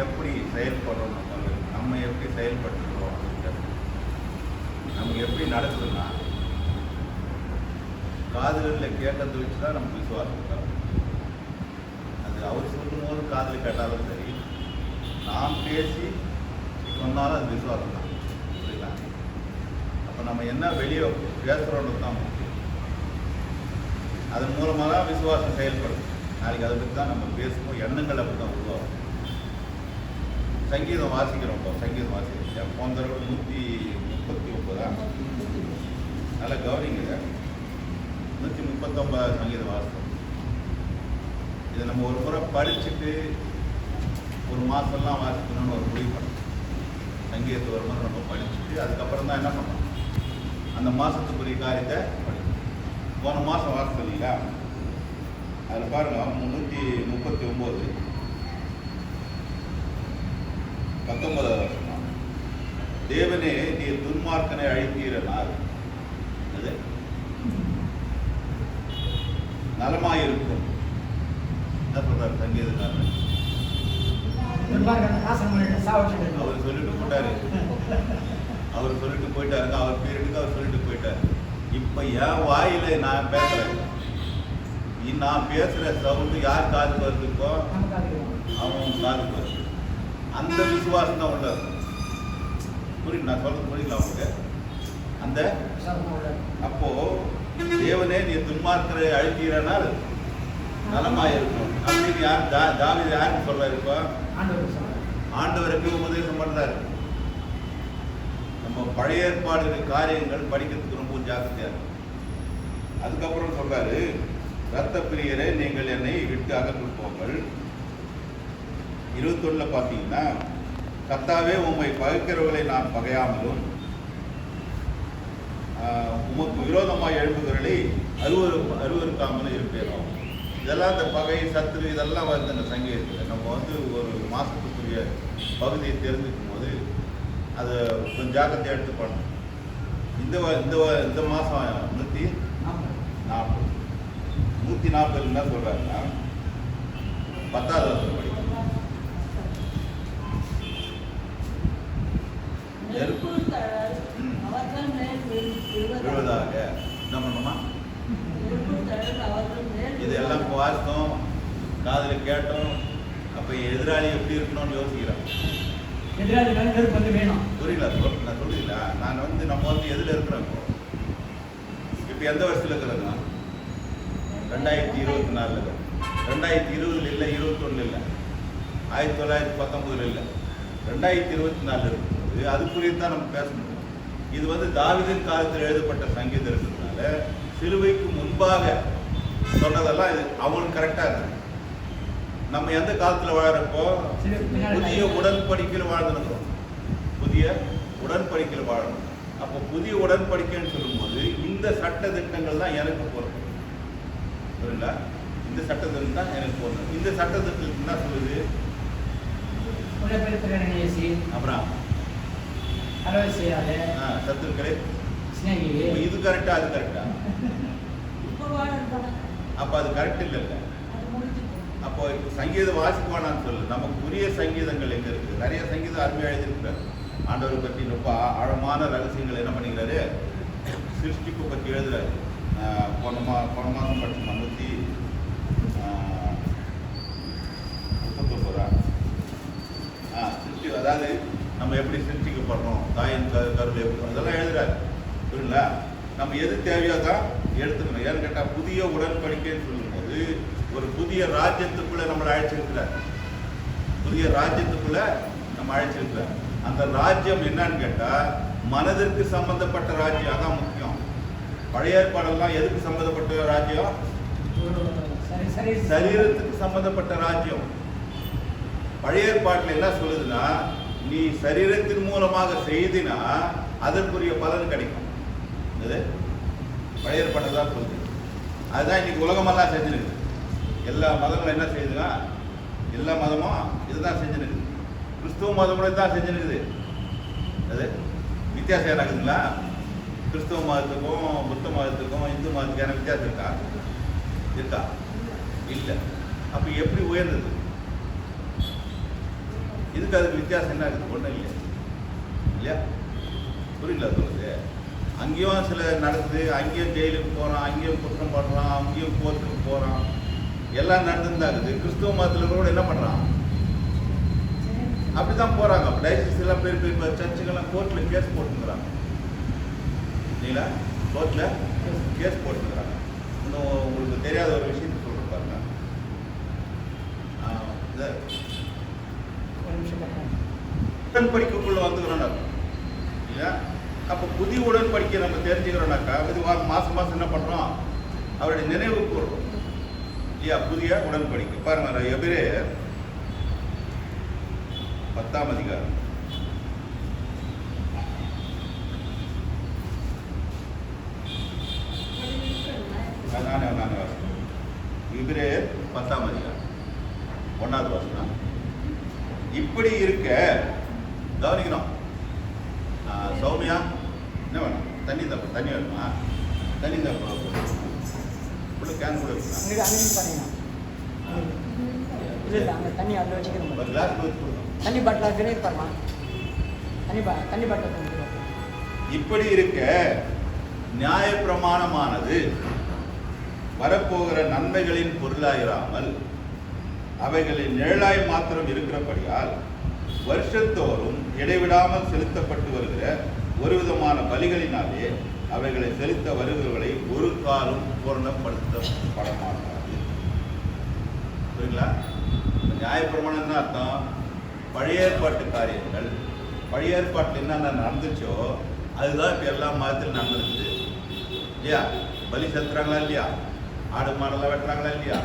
எப்படி செயல்படுறோம், நம்ம எப்படி செயல்பட்டுக்கிறோம் அப்படின்றது நமக்கு எப்படி நடக்குதுன்னா காதுகளில் கேட்டதை வச்சு தான் நமக்கு விசுவாசம் தரும். அது அவர் சொல்லும் போது காதில் கேட்டாலும் சரி, நாம் பேசி சொன்னாலும் அது விசுவாசம் தான். புரியுங்களா? அப்போ நம்ம என்ன வெளியே பேசுகிறோன்றது தான் முக்கியம். அதன் மூலமாக தான் விசுவாசம் செயல்படும். நாளைக்கு அதை பற்றி தான் நம்ம பேசுவோம். எண்ணங்கள் அப்படி தான் உருவாகும். சங்கீதம் வாசிக்கிறோம். இப்போ சங்கீதம் வாசிக்கிறோம். போன தடவை 139 நல்லா கவனிங்க. 139 சங்கீதம் வாசித்தோம். இதை நம்ம ஒரு முறை படிச்சுட்டு ஒரு மாதம்லாம் வாசிக்கணும்னு ஒரு முடிவு பண்ணோம். சங்கீதத்தை ஒரு முறை நம்ம படிச்சுட்டு அதுக்கப்புறம் தான் என்ன பண்ணோம், அந்த மாதத்துக்குரிய காரியத்தை படிக்கணும். போன மாதம் வாசித்தோம் இல்லையா? அதில் பாருங்கள் 339 19 தேவனே நீர் துன்மார்க்கனை அழித்தீரனால் அது நலமாயிருக்கும். என்ன சொல்றாரு சங்கீதக்காரன்? அவர் சொல்லிட்டு போட்டாரு. அவர் சொல்லிட்டு போயிட்டாருங்க. அவர் பீரியடுக்கு அவர் சொல்லிட்டு போயிட்டாரு. இப்ப என் வாயில நான் பேசுறேன். நான் பேசுற சவுண்டு யார் காதுக்கு வருதுக்கோ அவன் காதுக்கு வருது. அந்த விசுவாசம் தான் உள்ள. புரியுது? நான் சொல்றது புரியுங்களா உங்களுக்கு? அந்த அப்போ தேவனே நீ துன்மார்க்கரை அழித்தீரனால் நலமாயிருக்கும் அப்படின்னு யார் தாவீது யாருக்கு சொல்றாரு? இப்போ ஆண்டவருக்கு உபதேசம் பண்றாரு. நம்ம பழைய ஏற்பாடு காரியங்கள் படிக்கிறதுக்கு ரொம்ப ஜாக்கிரதையா இருக்கு. அதுக்கப்புறம் சொல்றாரு, இரத்த பிரியரே நீங்கள் என்னை விட்டு அகன்று போங்கள். 21 பார்த்தீங்கன்னா, கர்த்தாவே உம்மை பகைக்கிறவர்களை நான் பகையாமலும் உமக்கு விரோதமாக எழுப்புகிறவர்களை அருவருக்காமலும் இருப்பேனோம். இதெல்லாம் இந்த பகை சத்துரு இதெல்லாம் வந்து இந்த சங்கீதத்தில் நம்ம வந்து ஒரு மாதத்துக்குரிய பகுதியை தெரிஞ்சுக்கும் போது அதை கொஞ்சம் ஜாக்கிரதையாக எடுத்து பண்ணணும். இந்த மாதம் 140 என்ன சொல்கிறாருன்னா 10வது வருஷம் படிக்கணும். விழுவதாக என்ன பண்ணுமா? இதெல்லாம் பார்த்தோம், காதில் கேட்டோம். அப்போ எதிராளி எப்படி இருக்கணும்னு யோசிக்கிறோம். புரியல? நான் சொல்லுங்களா? நான் வந்து நம்ம வந்து எதில் இருக்கிறோம்? இப்போ எந்த வருஷத்தில் இருக்கிறோங்க? 2024 இருக்கு. 2020 இல்லை, 21 இல்லை, 1919 இல்லை, 2024 இருக்கும்போது அதுக்குரியதான் நம்ம பேச முடியும். இது வந்து தாவீதின் காலத்தில் எழுதப்பட்ட சங்கீதம் இருக்கிறதுனால சிலுவைக்கு முன்பாக சொன்னதெல்லாம் இது அவங்களுக்கு கரெக்டாக இருக்கு. நம்ம எந்த காலத்தில் வாழறப்போ புதிய உடன்படிக்கையில் வாழ்ந்துருக்கிறோம். புதிய உடன்படிக்கையில் வாழணும். அப்போ புதிய உடன்படிக்கைன்னு சொல்லும்போது இந்த சட்ட திட்டங்கள் தான் எனக்கு போகிறது. புரியல? இந்த சட்ட திட்டம் தான் எனக்கு போகிறது. இந்த சட்ட திட்டத்துக்கு என்ன சொல்லுது? அப்புறம் சத்துருக்களே இது கரெக்டா அது கரெக்டா? அப்போ அது கரெக்ட் இல்லை. அப்போ சங்கீதம் வாசிக்குவானான்னு சொல்லு. நமக்கு புதிய சங்கீதங்கள் எங்கே இருக்குது? நிறைய சங்கீதம் அருமையாக எழுதியிருக்கிறார். ஆண்டவரை பற்றி ரொம்ப ஆழமான ரகசியங்கள் என்ன பண்ணிக்கிறாரு? சிருஷ்டிப்பை பற்றி எழுதுறாரு. போன மாதம் படிச்சு 139 சிருஷ்டி, அதாவது நம்ம எப்படி சிருஷ்டிக்கப்படுறோம், தாயின் கருவில் எப்படி, அதெல்லாம் எழுதுறாரு. புரியுங்களா? நம்ம எது தேவையோ தான் எடுத்துக்கணும். ஏன்னு கேட்டால் புதிய உடன்படிக்கைன்னு சொல்லும்போது ஒரு புதிய ராஜ்யத்துக்குள்ள நம்மளை அழைச்சிருக்கிறார். புதிய ராஜ்யத்துக்குள்ள நம்ம அழைச்சிருக்கிறார். அந்த ராஜ்யம் என்னன்னு கேட்டால் மனதிற்கு சம்பந்தப்பட்ட ராஜ்யம். அதான் முக்கியம். பழைய ஏற்பாடெல்லாம் எதுக்கு சம்பந்தப்பட்ட ராஜ்யம்? சரீரத்துக்கு சம்பந்தப்பட்ட ராஜ்யம். பழைய ஏற்பாட்டில் என்ன சொல்லுதுன்னா, நீ சரீரத்தின் மூலமாக செய்தினா அதற்குரிய பலன் கிடைக்கும். இது பழைய ஏற்பாட்டில் தான் சொல்லுது. அதுதான் இன்னைக்கு உலகமெல்லாம் செஞ்சுருக்கு. எல்லா மதங்களும் என்ன செய்யுதுன்னா, எல்லா மதமும் இதுதான் செஞ்சுருக்குது. கிறிஸ்துவ மதம் கூட தான் செஞ்சுருக்குது. அது வித்தியாசம் எனக்குதுங்களா? கிறிஸ்துவ மதத்துக்கும் புத்த மதத்துக்கும் இந்து மதத்துக்கும் எனக்கு வித்தியாசம் இருக்கா? இல்லை. அப்போ எப்படி உயர்ந்தது? இதுக்கு அதுக்கு வித்தியாசம் என்ன இருக்குது? ஒன்றும் இல்லை இல்லையா? புரியல சொல்லுது. அங்கேயும் சில நடக்குது, அங்கேயும் ஜெயிலுக்கு போகிறான், அங்கேயும் குற்றம் பண்ணுறான், அங்கேயும் கோர்ட்டுக்கு போகிறான், எல்லாம் நடந்துருந்தாக்குது. கிறிஸ்துவ மதத்தில் கூட என்ன பண்ணுறான்? அப்படி தான் போகிறாங்க. அப்போ டைசிஸ் எல்லாம் பேர் இப்போ சர்ச்சுக்கெல்லாம் கோர்ட்டில் கேஸ் போட்டுக்கிறாங்க இல்லைங்களா? கோர்ட்டில் கேஸ் போட்டுக்கிறாங்க. இன்னும் உங்களுக்கு தெரியாத ஒரு விஷயத்தை சொல்கிற பாருங்க. உடன்படிக்கைக்குள்ளே வந்துக்கிறோம் இல்லையா? அப்போ புதிய உடன்படிக்கை நம்ம தெரிஞ்சுக்கிறோம்னாக்கா இது மாதம் மாதம் என்ன பண்ணுறோம்? அவருடைய நினைவு கூறுறோம் இல்லையா? புதிய உடன்படிக்கை பாருங்க. எபிரேயர் 10ஆம் அதிகாரம் நானே வாசனம். எபிரேயர் 10ஆம் அதிகாரம் 1வது வசனம். இப்படி இருக்க கவனிக்கணும். சௌமியா என்ன வேணும்? தண்ணி வேணுமா? தண்ணி தப்பு உள்ள கேன் கூட தண்ணி அதில் வச்சுக்கணும். ஒரு கிளாஸ் கொடுக்கணும். தண்ணி பாட்டில் கிரேட் பண்ணா தண்ணி பாட்டில். இப்படி இருக்க நியாயப்பிரமாணமானது வரப்போகிற நன்மைகளின் பொருளாயிராமல் அவைகளின் நிழலாய் மாத்திரம் இருக்கிறபடியால் வருஷத்தோறும் இடைவிடாமல் செலுத்தப்பட்டு வருகிற ஒரு விதமான பலிகளினாலே அவைகளை செலுத்த வருகிறவர்களை ஒரு காலம் பூர்ணப்படுத்தப்பட மாட்டாது. புரியுங்களா? நியாயப்பிரமாணம் தான் அர்த்தம். பழைய ஏற்பாட்டு காரியங்கள், பழைய ஏற்பாட்டில் என்னென்ன நடந்துச்சோ அதுதான் இப்போ எல்லா மதத்திலும் நடந்துருக்குது இல்லையா? பலி செலுத்துறாங்களா இல்லையா? ஆடு மாடெல்லாம் வெட்டுறாங்களா இல்லையா?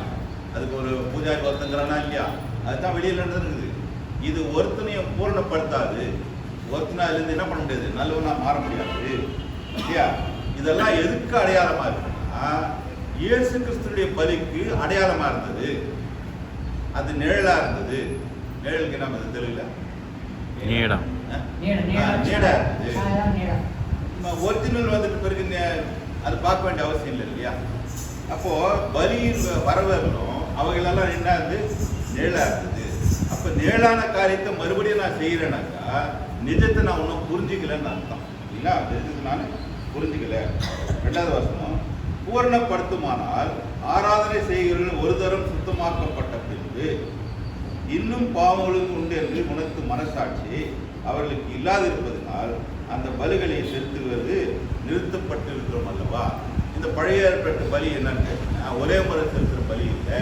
அதுக்கு ஒரு பூஜாரி ஒருத்தங்கிறானா இல்லையா? அதுதான் வெளியில் நடந்துருக்குது. இது ஒருத்தனையும் பூரணப்படுத்தாது. ஒருத்தனை அதுலேருந்து என்ன பண்ண முடியாது? நல்லவனா மாற முடியாது இல்லையா? இதெல்லாம் எதுக்கு அடையாளமா இருக்குன்னா இயேசு கிறிஸ்துடைய பலிக்கு அடையாளமா இருந்தது. அது நிழலா இருந்தது. நிழலுக்கு என்ன தெரியல? ஒரிஜினல் வந்துட்டு பிறகு அது பார்க்க வேண்டிய அவசியம் இல்லை இல்லையா? அப்போ பலியின் வரவர்களும் அவைகளெல்லாம் என்ன நிழலா இருந்தது. அப்ப நிழலான காரியத்தை மறுபடியும் நான் செய்யறேனாக்கா நிஜத்தை நான் ஒன்றும் புரிஞ்சுக்கலன்னு அர்த்தம் இல்லைங்களா? நிஜத்தை நான் புரிஞ்சுக்கல. 2வது வசனம். பூரணப்படுத்துமானால் ஆராதனை செய்கிறவர்கள் ஒரு தரம் சுத்தமாக்கப்பட்ட பின்பு இன்னும் பாவங்களுக்கு உண்டு என்று உணர்த்து மனசாட்சி அவர்களுக்கு இல்லாதிருப்பதனால் அந்த பலிகளை செலுத்துவது நிறுத்தப்பட்டு இருக்கிறோம் அல்லவா? இந்த பழைய ஏற்பட்ட பலி என்னன்னு ஒரே முறை செலுத்துற பலி இல்லை.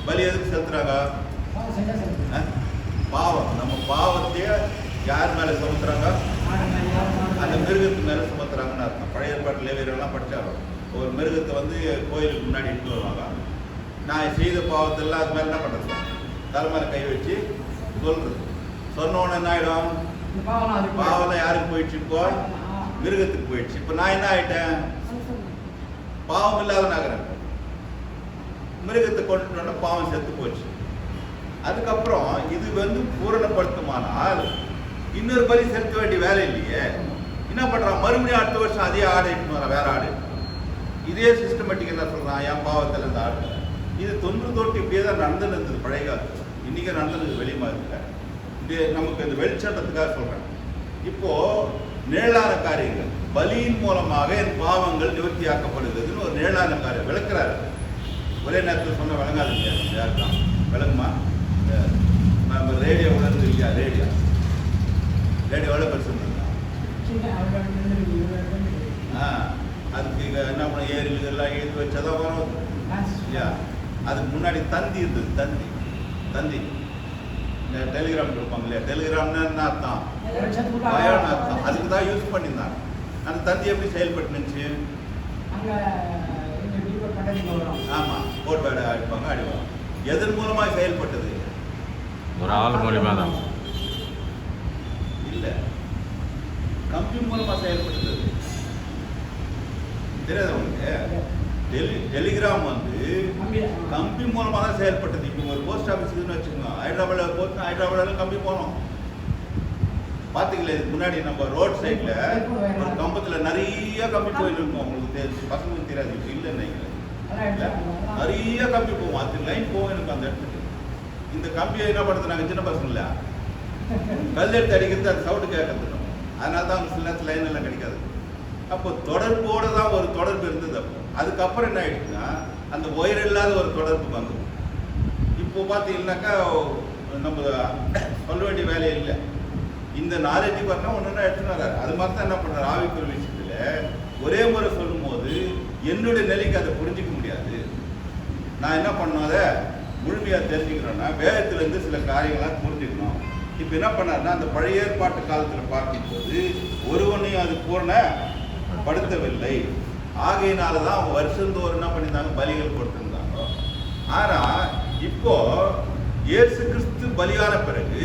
பலி எதுக்கு செலுத்துறாங்க? பாவம். நம்ம பாவத்தையே யார் மேலே சுமத்துறாங்க? அந்த மிருகத்து மேலே சுமத்துறாங்கன்னு அர்த்தம். பழைய ஏற்பாட்டில் வீரெல்லாம் படித்தாலும் ஒரு மிருகத்தை கோயிலுக்கு முன்னாடி இட்டு வருவாங்க. நான் செய்த பாவத்தெல்லாம் அது மேலே என்ன பண்ணுறது? தலைமையில கை வச்சு சொல்றது. சொன்னோன்னு என்ன ஆகிடும்? பாவம் யாருக்கு போயிடுச்சு? இப்போ மிருகத்துக்கு போயிடுச்சு. இப்போ நான் என்ன ஆயிட்டேன்? பாவம் இல்லாத நகரம். மிருகத்தை கொண்டுட்டோன்னா பாவம் செத்து போச்சு. அதுக்கப்புறம் இது பூரணப்படுத்துமானால் இன்னொரு பலி செலுத்த வேண்டிய வேலை இல்லையே. என்ன பண்றான்? மறுபடியும் அடுத்த வருஷம் அதே ஆடை இட்டு வரான், வேற ஆடு. இதே சிஸ்டமேட்டிக் என்ன சொல்றான்? என் பாவத்தில் இந்த ஆடு. இது தொன்று தொட்டு இப்படியே தான் நடந்துன்னு இருந்தது பழைய காலத்தில். இன்னைக்கு நடந்துருக்கு வெளி மாதிரி. இது நமக்கு இந்த வெளிச்சட்டத்துக்காக சொல்றேன். இப்போ நிழலான காரியங்கள் பலியின் மூலமாக என் பாவங்கள் நிவர்த்தியாக்கப்படுகிறதுன்னு ஒரு நிழலான காரியம் விளக்குறாரு. ஒரே நேரத்தில் சொன்ன விளங்காது இல்லையா? யாருதான் விளங்குமா? நம்ம ரேடியோ உணர்ந்து இல்லையா? ரேடியோவில் பெருசு அதுக்கு என்ன பண்ண ஏரியில் எல்லாம் எழுதி வச்சாதான் வரும் இல்லையா? அதுக்கு முன்னாடி தந்தி இருந்தது. தந்தி டெலிகிராம் கொடுப்பாங்க இல்லையா? டெலிகிராம்னு என்ன அர்த்தம்? பயோன்னு அர்த்தம். அதுக்கு தான் யூஸ் பண்ணியிருந்தாங்க. அந்த தந்தி எப்படி செயல்பட்டுனுச்சு? ஆமா, கோட் வேர்டு அடிப்பாங்க. எதன் மூலமாக செயல்பட்டது? ஒரு ஆள் மூலமா தான் இல்ல, கம்பி மூலமா செயல்பட்டது. தெரியாத உங்களுக்கு? டெலிகிராம் கம்பி மூலமா தான் செயல்பட்டது. இப்போ ஒரு போஸ்ட் ஆஃபீஸ்ன்னு வச்சுக்கோங்க. ஹைதராபாத்ல போட்டு ஹைதராபாத்ல கம்பி போனோம். பாத்தீங்களா? இதுக்கு முன்னாடி நம்ம ரோட் சைட்ல ஒரு கம்பத்துல நிறைய கம்பி போயிட்டு இருக்கோம். உங்களுக்கு பசங்களுக்கு தெரியாது. இப்போ இல்லைன்னு நினைக்கிறேன். நிறைய கம்பி போவோம். அது லைன் போவோம் எனக்கு அந்த இடத்துக்கு. இந்த கம்பியை என்ன படுத்துனாங்க? சின்ன பசங்கள கல் எடுத்து அடிக்கிறது அது சவுண்டு கேட்கறது. அதனால தான் சில நேரத்தில் லைன் எல்லாம் கிடைக்காது. அப்போ தொடர்போடு தான் ஒரு தொடர்பு இருந்தது. அப்போ அதுக்கப்புறம் என்ன ஆயிடுச்சுன்னா அந்த ஒயர் இல்லாத ஒரு தொடர்பு வந்து இப்போ பார்த்தீங்கன்னாக்கா நம்ம சொல்ல வேண்டிய வேலையே இல்லை. இந்த நாலேஜ் பார்த்தா ஒன்று எடுத்துன்னு வர்றாரு. அது மாதிரி தான் என்ன பண்ணுறாரு, ஆவிக்குரிய விஷயத்தில் ஒரே முறை சொல்லும் போது என்னுடைய நிலைக்கு அதை புரிஞ்சிக்க முடியாது. நான் என்ன பண்ணோம், அதை முழுமையாக தெரிஞ்சுக்கிறேன்னா வேதத்திலேருந்து சில காரியங்களாக புரிஞ்சுக்கணும். இப்போ என்ன பண்ணாருன்னா அந்த பழைய ஏற்பாட்டு காலத்தில் பார்க்கும்போது ஒருவனையும் அது பூரணப்படுத்தவில்லை. ஆகையினால தான் அவங்க வருஷந்தோறும் என்ன பண்ணியிருந்தாங்க, பலிகள் கொடுத்துருந்தாங்க. ஆனால் இப்போ இயேசு கிறிஸ்து பலியான பிறகு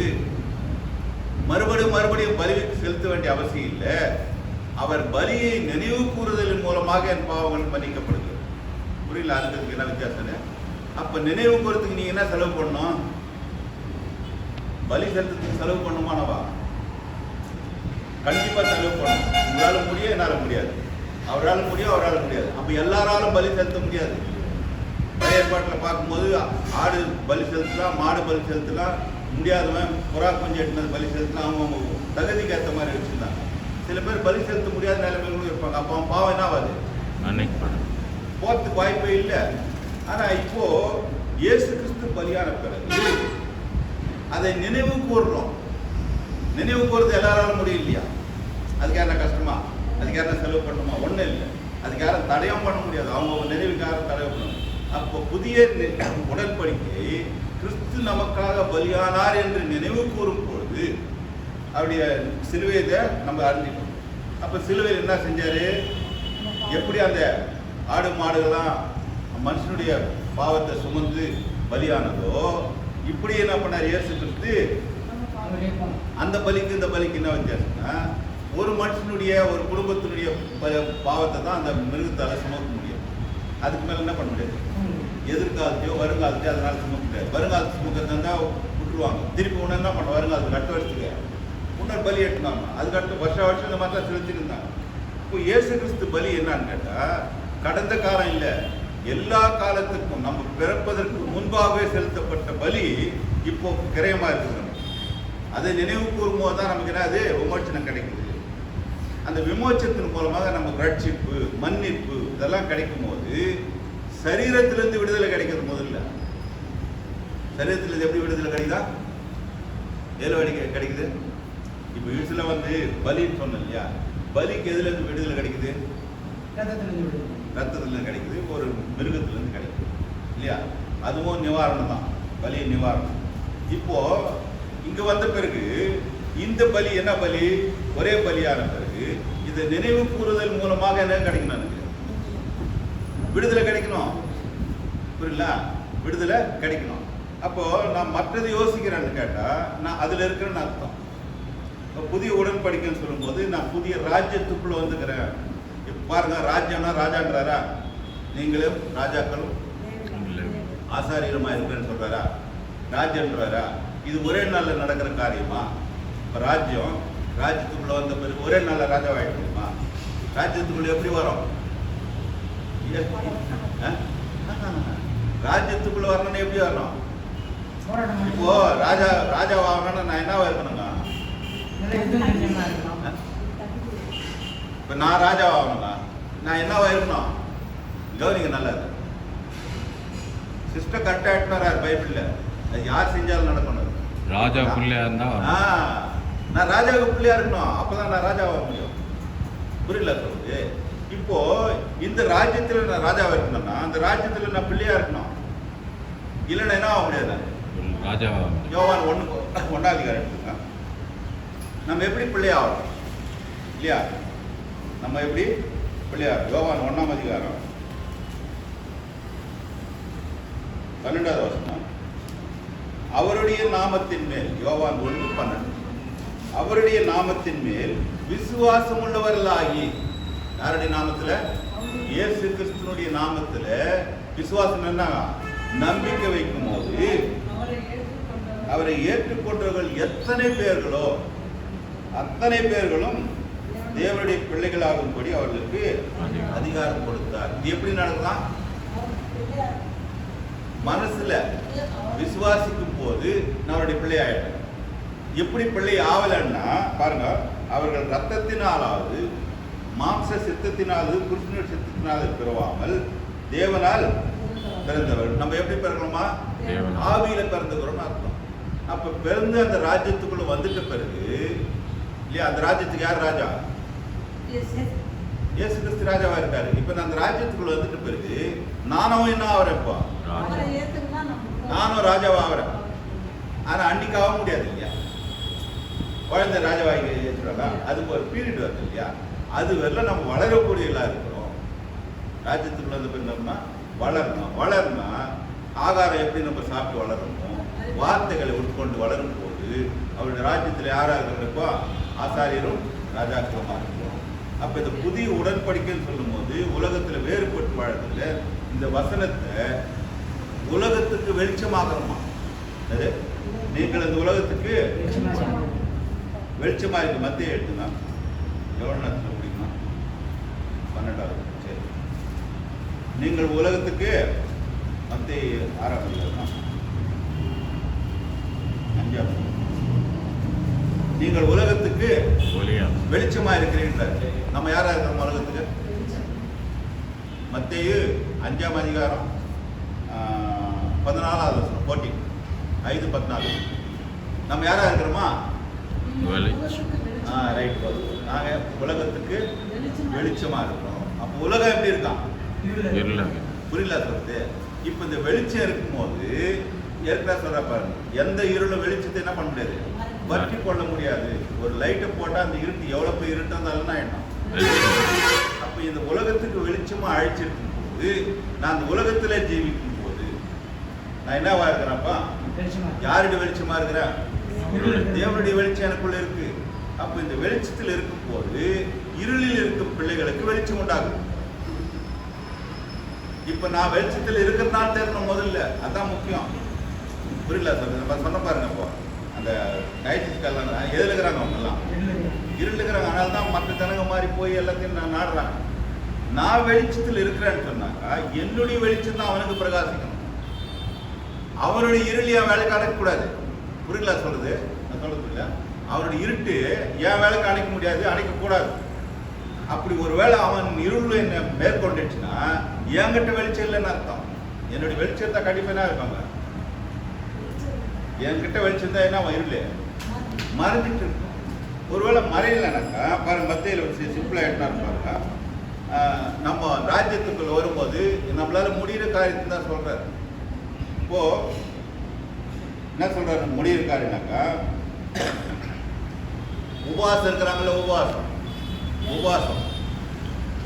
மறுபடியும் பலி செலுத்த வேண்டிய அவசியம் இல்லை. அவர் பலியை நினைவு கூறுதலின் மூலமாக என் பாவங்கள் மன்னிக்கப்படுது. புரியல? அதுக்கு என்ன வித்தியாசம்? அப்ப நினைவு கூறதுக்கு நீங்க என்ன செலவு பண்ணணும்? பலி செலுத்துறதுக்கு செலவு பண்ணுமானவா? கண்டிப்பா செலவு பண்ணணும். உங்களால முடியும், என்னால முடியாது. அவரால் முடியும், அவரால் முடியாது. அப்ப எல்லாராலும் பலி செலுத்த முடியாது. பழைய ஏற்பாட்டில் பார்க்கும்போது ஆடு பலி செலுத்தலாம், மாடு பலி செலுத்தலாம், முடியாதவன் புறா கொஞ்சம் எட்டுனது பலி செலுத்தலாம். அவங்க தகுதிக்கு ஏற்ற மாதிரி வச்சுருந்தாங்க. சில பேர் பலி செலுத்த முடியாத நிலைமைகளும் இருப்பாங்க. அப்போ அவன் பாவம் என்ன ஆகாது, போகிறதுக்கு வாய்ப்பே இல்லை. ஆனால் இப்போ இயேசு கிறிஸ்து பலியான பிறகு அதை நினைவு கூறுறோம். நினைவு கூறுறது எல்லாராலும் முடியும் இல்லையா? அதுக்கு யாரும் கஷ்டமா, அதுக்கு யாரும் செலவு பண்ணணுமா? ஒன்றும் இல்லை. அதுக்கு யாரும் தடையும் பண்ண முடியாது. அவங்க நினைவுக்கு யாரும் தடை பண்ணணும். அப்போ புதிய உடன்படிக்கை கிறிஸ்து நமக்காக பலியானார் என்று நினைவு கூறும் பொழுது அவருடைய சிலுவையை நம்ம அறிஞ்சிக்கணும். அப்போ சிலுவையில் என்ன செஞ்சாரு? எப்படி அந்த ஆடு மாடுகள்லாம் மனுஷனுடைய பாவத்தை சுமந்து பலியானதோ இப்படி என்ன பண்ணார் இயேசு கிறிஸ்து. அந்த பலிக்கு இந்த பலிக்கு என்ன வித்தியாசம்னா, ஒரு மனுஷனுடைய ஒரு குடும்பத்தினுடைய பாவத்தை தான் அந்த மிருகத்தால் சுமக்க முடியும். அதுக்கு மேலே என்ன பண்ண முடியாது. எதிர்காலத்தையோ வருங்காலத்தையோ அதனால சுமக்க முடியாது. வருங்காலத்து சுமக்கிறது இருந்தால் விட்டுருவாங்க. திருப்பி ஒன்று என்ன பண்ண, வருங்காலத்துக்கு அடுத்த வருஷத்துக்கு முன்னர் பலி எட்டுனாங்க. அதுக்கு அடுத்து வருஷம் இந்த மாதிரி தான் செலுத்திருந்தாங்க. இப்போ இயேசு கிறிஸ்து பலி என்னன்னு கேட்டால் கடந்த காலம் இல்லை, எல்லா காலத்துக்கும் நம்ம பிறப்பதற்கு முன்பாகவே செலுத்தப்பட்ட பலி இப்போ கிரயமாக இருக்குது. அதை நினைவு கூறும் போது தான் நமக்கு என்ன, அது விமோச்சனம் கிடைக்குது. அந்த விமோச்சத்தின் மூலமாக நமக்கு ரட்சிப்பு, மன்னிப்பு இதெல்லாம் கிடைக்கும் போது சரீரத்திலிருந்து விடுதலை கிடைக்கிறது. முதல்ல சரீரத்திலிருந்து எப்படி விடுதலை கிடைக்குதா? எதில் கிடைக்குது? இப்போ யூஸ்வலாக வந்து பலின்னு சொன்னோம் இல்லையா? பலிக்கு எதுலேருந்து விடுதலை கிடைக்குது? ரத்தத்துலேருந்து கிடைக்குது, ஒரு மிருகத்திலேருந்து கிடைக்குது இல்லையா? அதுவும் நிவாரணம் தான், பலி நிவாரணம். இப்போ இங்கே வந்த பிறகு இந்த பலி என்ன பலி? ஒரே பலியான பிறகு இதை நினைவு கூறுதல் மூலமாக என்ன கிடைக்கணும்? எனக்கு விடுதலை கிடைக்கணும். புரியல? விடுதலை கிடைக்கணும். அப்போ நான் மற்றது யோசிக்கிறேன்னு கேட்டால் நான் அதில் இருக்கிறேன்னு அர்த்தம். இப்போ புதிய உடன்படிக்கைன்னு சொல்லும்போது நான் புதிய ராஜ்யத்துக்குள்ளே வந்துக்கிறேன். இப்போ பாருங்க, ராஜ்யம்னா ராஜான்றாரா? நீங்களும் ராஜாக்களும் ஆசாரியருமா இருக்கிறேன்னு சொல்றாரா? ராஜ்யன்றாரா? இது ஒரே நாளில் நடக்கிற காரியமா? இப்போ ராஜ்யத்துக்குள்ள வந்த பிறகு ஒரே நாளில் ராஜாவாயிட முடியுமா? ராஜ்யத்துக்குள்ள எப்படி வரும்? ராஜ்யத்துக்குள்ள வரணும்னு எப்படி வரணும்? இப்போ ராஜாவாகணும்னா நான் என்னவா இருக்கணுங்க? இப்போ நான் ராஜாவாகணுங்களா? நான் என்னவா இருக்கணும்? கவனிங்க நல்லது. சிஸ்டம் கரெக்டாக எடுத்துறாரு பைபிள்ல. அது யார் செஞ்சாலும் நடக்கணும். ராஜா பிள்ளையா இருந்தா நான் ராஜாவுக்கு பிள்ளையா இருக்கணும். அப்பதான் நான் ராஜாவாக முடியும். புரியல சொல்லுது? இப்போ இந்த ராஜ்யத்தில் நான் ராஜாவா இருக்கணும்னா அந்த ராஜ்யத்தில் நான் பிள்ளையா இருக்கணும். இல்லைன்னா என்ன ஆக முடியாது? ராஜாவா. யோவான் 1:1 எடுத்துக்கோங்க. நம்ம எப்படி பிள்ளையாகணும் இல்லையா? நம்ம எப்படி பிள்ளையார்? யோவான் 1:12 12 அவருடைய நாமத்தின் மேல், யோவான் 1:12 அவருடைய நாமத்தின் மேல் விசுவாசம் உள்ளவர்களாகி, யாருடைய நாமத்துல? இயேசு கிறிஸ்துனுடைய நாமத்துல விசுவாசம் என்ன? நம்பிக்கை வைக்கும் போது அவரை ஏற்றுக்கொண்டவர்கள் எத்தனை பேர்களோ அத்தனை பேர்களும் தேவனுடைய பிள்ளைகளாகும்படி அவர்களுக்கு அதிகாரம் கொடுத்தார். இது எப்படி நடக்கலாம்? மனசுல விசுவாசிக்கும் போது நம்மளுடைய பிள்ளை ஆயிட்டேன். எப்படி பிள்ளை ஆவலன்னா பாருங்க, அவர்கள் ரத்தத்தினாலாவது மாம்ச சித்தத்தினாலும் கிருஷ்ணர் சித்தத்தினாலும் பிறவாமல் தேவனால் பிறந்தவர். நம்ம எப்படி பிறக்கணுமா? ஆவியில பிறந்துக்கிறோம்னு அர்த்தம். அப்ப பிறந்து அந்த ராஜ்யத்துக்குள்ள வந்துட்ட பிறகு இல்லையா, அந்த ராஜ்யத்துக்கு யார் ராஜா? இயேசு கிறிஸ்து ராஜாவா இருக்காரு. இப்ப நான் அந்த ராஜ்யத்துக்குள்ள வந்துட்ட பிறகு நானும் என்ன ஆகிறேன்? இப்போ நானும் ராஜாவா ஆகிறேன். ஆனா அன்னைக்கு ஆக முடியாது இல்லையா, குழந்தை ராஜாவாகி ஏற்றுறாங்க. அதுக்கு ஒரு பீரியட் வருது இல்லையா, அது வரல நம்ம வளரக்கூடியவர்களா இருக்கிறோம். ராஜ்யத்துக்குள்ள வந்து பிறந்தோம்னா வளரணும். வளர்னா ஆகாரம் எப்படி நம்ம சாப்பிட்டு வளரணும், வார்த்தைகளை உட்கொண்டு வளரும் போது அவருடைய ராஜ்யத்தில் யாராக இருப்போ ஆசாரியரும் ராஜாக்களுமா இருக்கிறோம். அப்ப இந்த புதிய உடன்படிக்கைன்னு சொல்லும் போது உலகத்துல வேறுபட்டு வாழறதுல இந்த வசனத்தை உலகத்துக்கு வெளிச்சமாகணுமா? நீங்கள் இந்த உலகத்துக்கு வெளிச்சமா இருக்கு. மத்திய எடுத்துனா எவ்வளவு நேரத்தில் முடியுமா? 12வது. சரி, நீங்கள் உலகத்துக்கு மத்திய 6ஆம் அதிகாரம் 5ஆம். நீங்கள் உலகத்துக்கு வெளிச்சமா இருக்கிறீர்கள். நம்ம யாரா இருக்கிறோம் உலகத்துக்கு? மத்தேயு 5ஆம் அதிகாரம் 14வது வசனம் 5:14. நம்ம யாரா இருக்கிறோமா? ரைட். நாங்க உலகத்துக்கு வெளிச்சமா இருக்கிறோம். அப்ப உலகம் எப்படி இருக்கான்? புரியல சொல்றது. இப்ப இந்த வெளிச்சம் இருக்கும்போது ஏற்கனவே சொல்ற பாருங்க, எந்த இருள வெளிச்சத்தை என்ன பண்ண முடியாது, வற்றி கொள்ள முடியாது. ஒரு லைட்டை போட்டா அந்த இருட்டு எவ்வளவு போய் இருட்டு இருந்தாலும் என்ன? அப்ப இந்த உலகத்துக்கு வெளிச்சமா அழைச்சிருக்கும் போது நான் அந்த உலகத்துல ஜீவிக்கும் போது நான் என்னவா இருக்கிறேன்ப்பா? யாருடைய வெளிச்சமா இருக்கிறேன்? தேவனுடைய வெளிச்சம் எனக்குள்ள இருக்கு. அப்ப இந்த வெளிச்சத்தில் இருக்கும் போது இருளில் இருக்கும் பிள்ளைகளுக்கு வெளிச்சம் உண்டாகும். இப்ப நான் வெளிச்சத்தில் இருக்கிறதுனால தெரியணும் முதல்ல, அதான் முக்கியம். புரியல சார்? சொன்ன பாருங்க, இப்போ அந்த டைட்டிஸ்கெல்லாம் எதில் இருக்கிறாங்க? அவங்க எல்லாம் இருள் இருக்கிறாங்க. அதனால தான் மற்ற ஜனங்க மாதிரி போய் எல்லாத்தையும் நான் நாடுறாங்க. நான் வெளிச்சத்தில் இருக்கிறேன்னு சொன்னாக்கா என்னுடைய வெளிச்சம் தான் அவனுக்கு பிரகாசிக்கணும். அவனுடைய இருள் என் வேலைக்கு அடைக்கக்கூடாது. புரியல சொல்றது? நான் சொல்றது இல்லை. அவனுடைய இருட்டு என் வேலைக்கு அணைக்க முடியாது, அணைக்கக்கூடாது. அப்படி ஒருவேளை அவன் இருள் என்ன மேற்கொண்டுச்சுன்னா என்கிட்ட வெளிச்சம் இல்லைன்னு அர்த்தம். என்னுடைய வெளிச்சத்தை கண்டிப்பா என்ன இருப்பாங்க? என்கிட்ட வெளிச்சம் தான் என்ன, அவன் இருளே மறைஞ்சிட்டு இருக்கும். ஒருவேளை மறையலைனாக்கா பாருங்க, மத்தியில் சிம்பிளா எட்டான்னு பாருங்க, நம்ம ராஜ்யத்துக்குள்ள வரும்போது நம்மளால முடிகிற காரியத்தை தான் சொல்றாரு. இப்போ என்ன சொல்றாரு? முடிகிற காரியம்னாக்கா உபவாசம் இருக்கிறாங்களே, உபவாசம்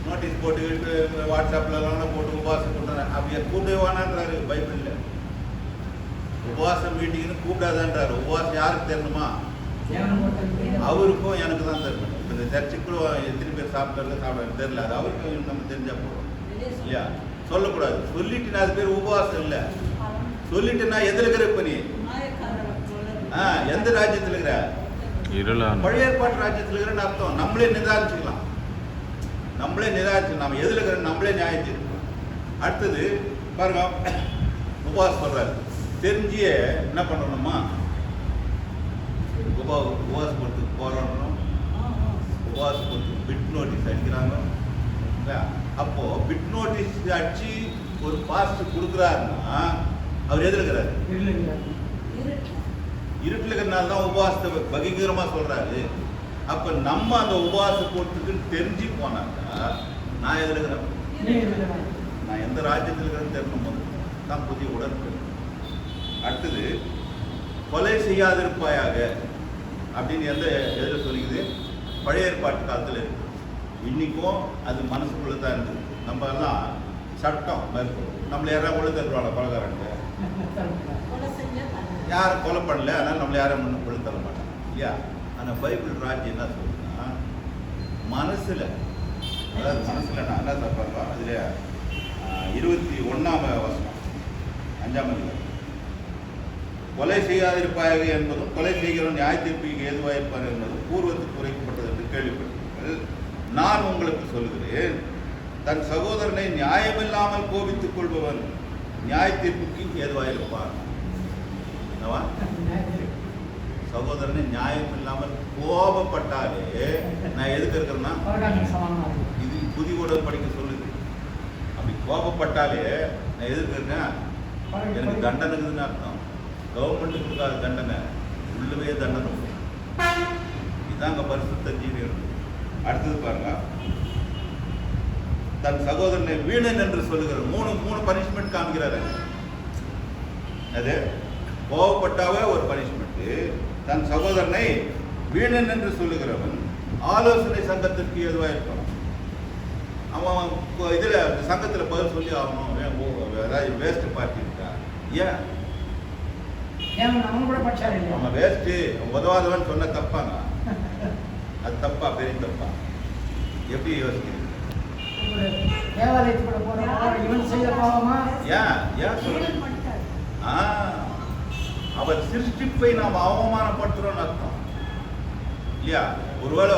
நோட்டீஸ் போட்டுக்கிட்டு வாட்ஸ்அப்லாம் போட்டு உபவாசம் கூட்டுறாங்க. அப்படியே கூட்டவே வேணான்றாரு பைபிள்ல. உபவாசம் மீட்டிங்னு கூப்பிடாதான்றாரு. உபவாசம் யாருக்கு தெரியணுமா? அவருக்கும் எனக்கு தான் தெரியணும். இப்போ இந்த சர்ச்சுக்குள்ள எத்தனை பேர் சாப்பிட்றது தெரியல, அது அவருக்கும் நம்ம தெரிஞ்சா போகிறோம் இல்லையா? சொல்லக்கூடாது. சொல்லிட்டு நான் அது பேர் உபவாசம் இல்லை. சொல்லிட்டு நான் எதில் இருக்கிற இப்ப நீ எந்த ராஜ்யத்தில் இருக்கிற? பழைய ஏற்பாட்டு ராஜ்யத்தில் இருக்கிறன்னு அர்த்தம். நம்மளே நிதானிச்சுக்கலாம். நம்ம எதில் இருக்கிற நம்மளே நியாயத்திருக்கலாம். அடுத்தது பாருங்க, உபவாசம் சொல்றாரு. தெரிஞ்சியே என்ன பண்ணணுமா? உபவாசத்துக்கு போறோம். உபவாசத்துக்கு பிட் நோட்டீஸ் அடிக்கிறாங்க. அப்போ பிட் நோட்டீஸ் அடிச்சு ஒரு பாஸ்ட் கொடுக்குறாருன்னா அவர் எதில் இருக்கிறாரு? இருட்டில் இருக்கிறனால தான் உபவாசத்தை பகிரங்கமா சொல்றாரு. அப்ப நம்ம அந்த உபவாச போட்டுக்குன்னு தெரிஞ்சு போனாக்கா நான் எதில் இருக்கிறேன்? நான் எந்த ராஜ்யத்தில் இருக்கிறேன்னு தெரியணும் போது தான் புதிய உடன்படிக்கை. அடுத்தது கொலை செய்யாதிருப்பாயாக அப்படின்னு எதில் சொல்லிக்குது? பழைய ஏற்பாட்டு காலத்தில் இருக்கு. இன்னைக்கும் அது மனசுக்குள்ள தான் இருக்குது. நம்ம எல்லாம் சட்டம் மேற்கொள்ளும். நம்மள யாராவது கொலை தருவாங்க பலகாரங்க, யாரும் கொலை பண்ணல, அதனால நம்மள யாரும் முன்னும் கொலை தர மாட்டாங்க இல்லையா? ஆனால் பைபிள் ராஜ்யம் என்ன சொல்லுன்னா மனசுல, அதாவது மனசுல நான் என்ன சொல்றேன், அதுல 21ஆம் வசனம் 5ஆம் அதிகாரம், கொலை செய்யாதிருப்பாயாக என்பதும் கொலை செய்கிறவன் நியாய தீர்ப்புக்கு ஏதுவாக இருப்பார் என்பதும் பூர்வத்துக்கு குறைக்கப்பட்டது என்று கேள்விப்பட்டீர்கள். நான் உங்களுக்கு சொல்லுகிறேன், தன் சகோதரனை நியாயமில்லாமல் கோபித்துக் கொள்பவன் நியாய தீர்ப்புக்கு ஏதுவாக இருப்பார். சகோதரனை நியாயம் இல்லாமல் கோபப்பட்டாலே நான் எதுக்கு இருக்கிறேன்னா அவகாசம் சமானமாக இருக்கு. இது புதிய உடன்படிக்கை சொல்லுது. அப்படி கோபப்பட்டாலே நான் எதுக்கு இருக்கேன், எனக்கு தண்டனை இருக்குதுன்னு அர்த்தம். கவர்மெண்ட் கொடுக்காத தண்டனை உள்ளவே தண்டனை உண்டு. இதாங்க பரிசுத்த ஜீவியம். அடுத்தது பாருங்க, தன் சகோதரனை வீணன் என்று சொல்லுகிற மூணு பனிஷ்மெண்ட் காமிக்கிறாரு. அது கோபப்பட்டாவே ஒரு பனிஷ்மெண்ட். தன் சகோதரனை வீணன் என்று சொல்லுகிறவன் ஆலோசனை சங்கத்திற்கு எதுவாக இருப்பான். அவன் இதுல சங்கத்துல பதில் சொல்லி ஆகணும். ஏதாவது வேஸ்ட் பார்ட்டி இருக்கா? ஏன் அவன் கூட படிச்சாரு இல்லையா? அவன் வேஸ்ட் உதவாதவன் சொன்ன தப்பாங்க. அது தப்பா, பெரிய தப்பா? எப்படி யோசிக்கிறீங்க? ஒரு தேவாலயத்துக்குள்ள போறோம், இவன் செய்த பாவமா? ஏன் சொல்லுங்க? அவர் சிருஷ்டிப்பை நாம் அவமானப்படுத்துறோம்னு அர்த்தம் இல்லையா? ஒருவேளை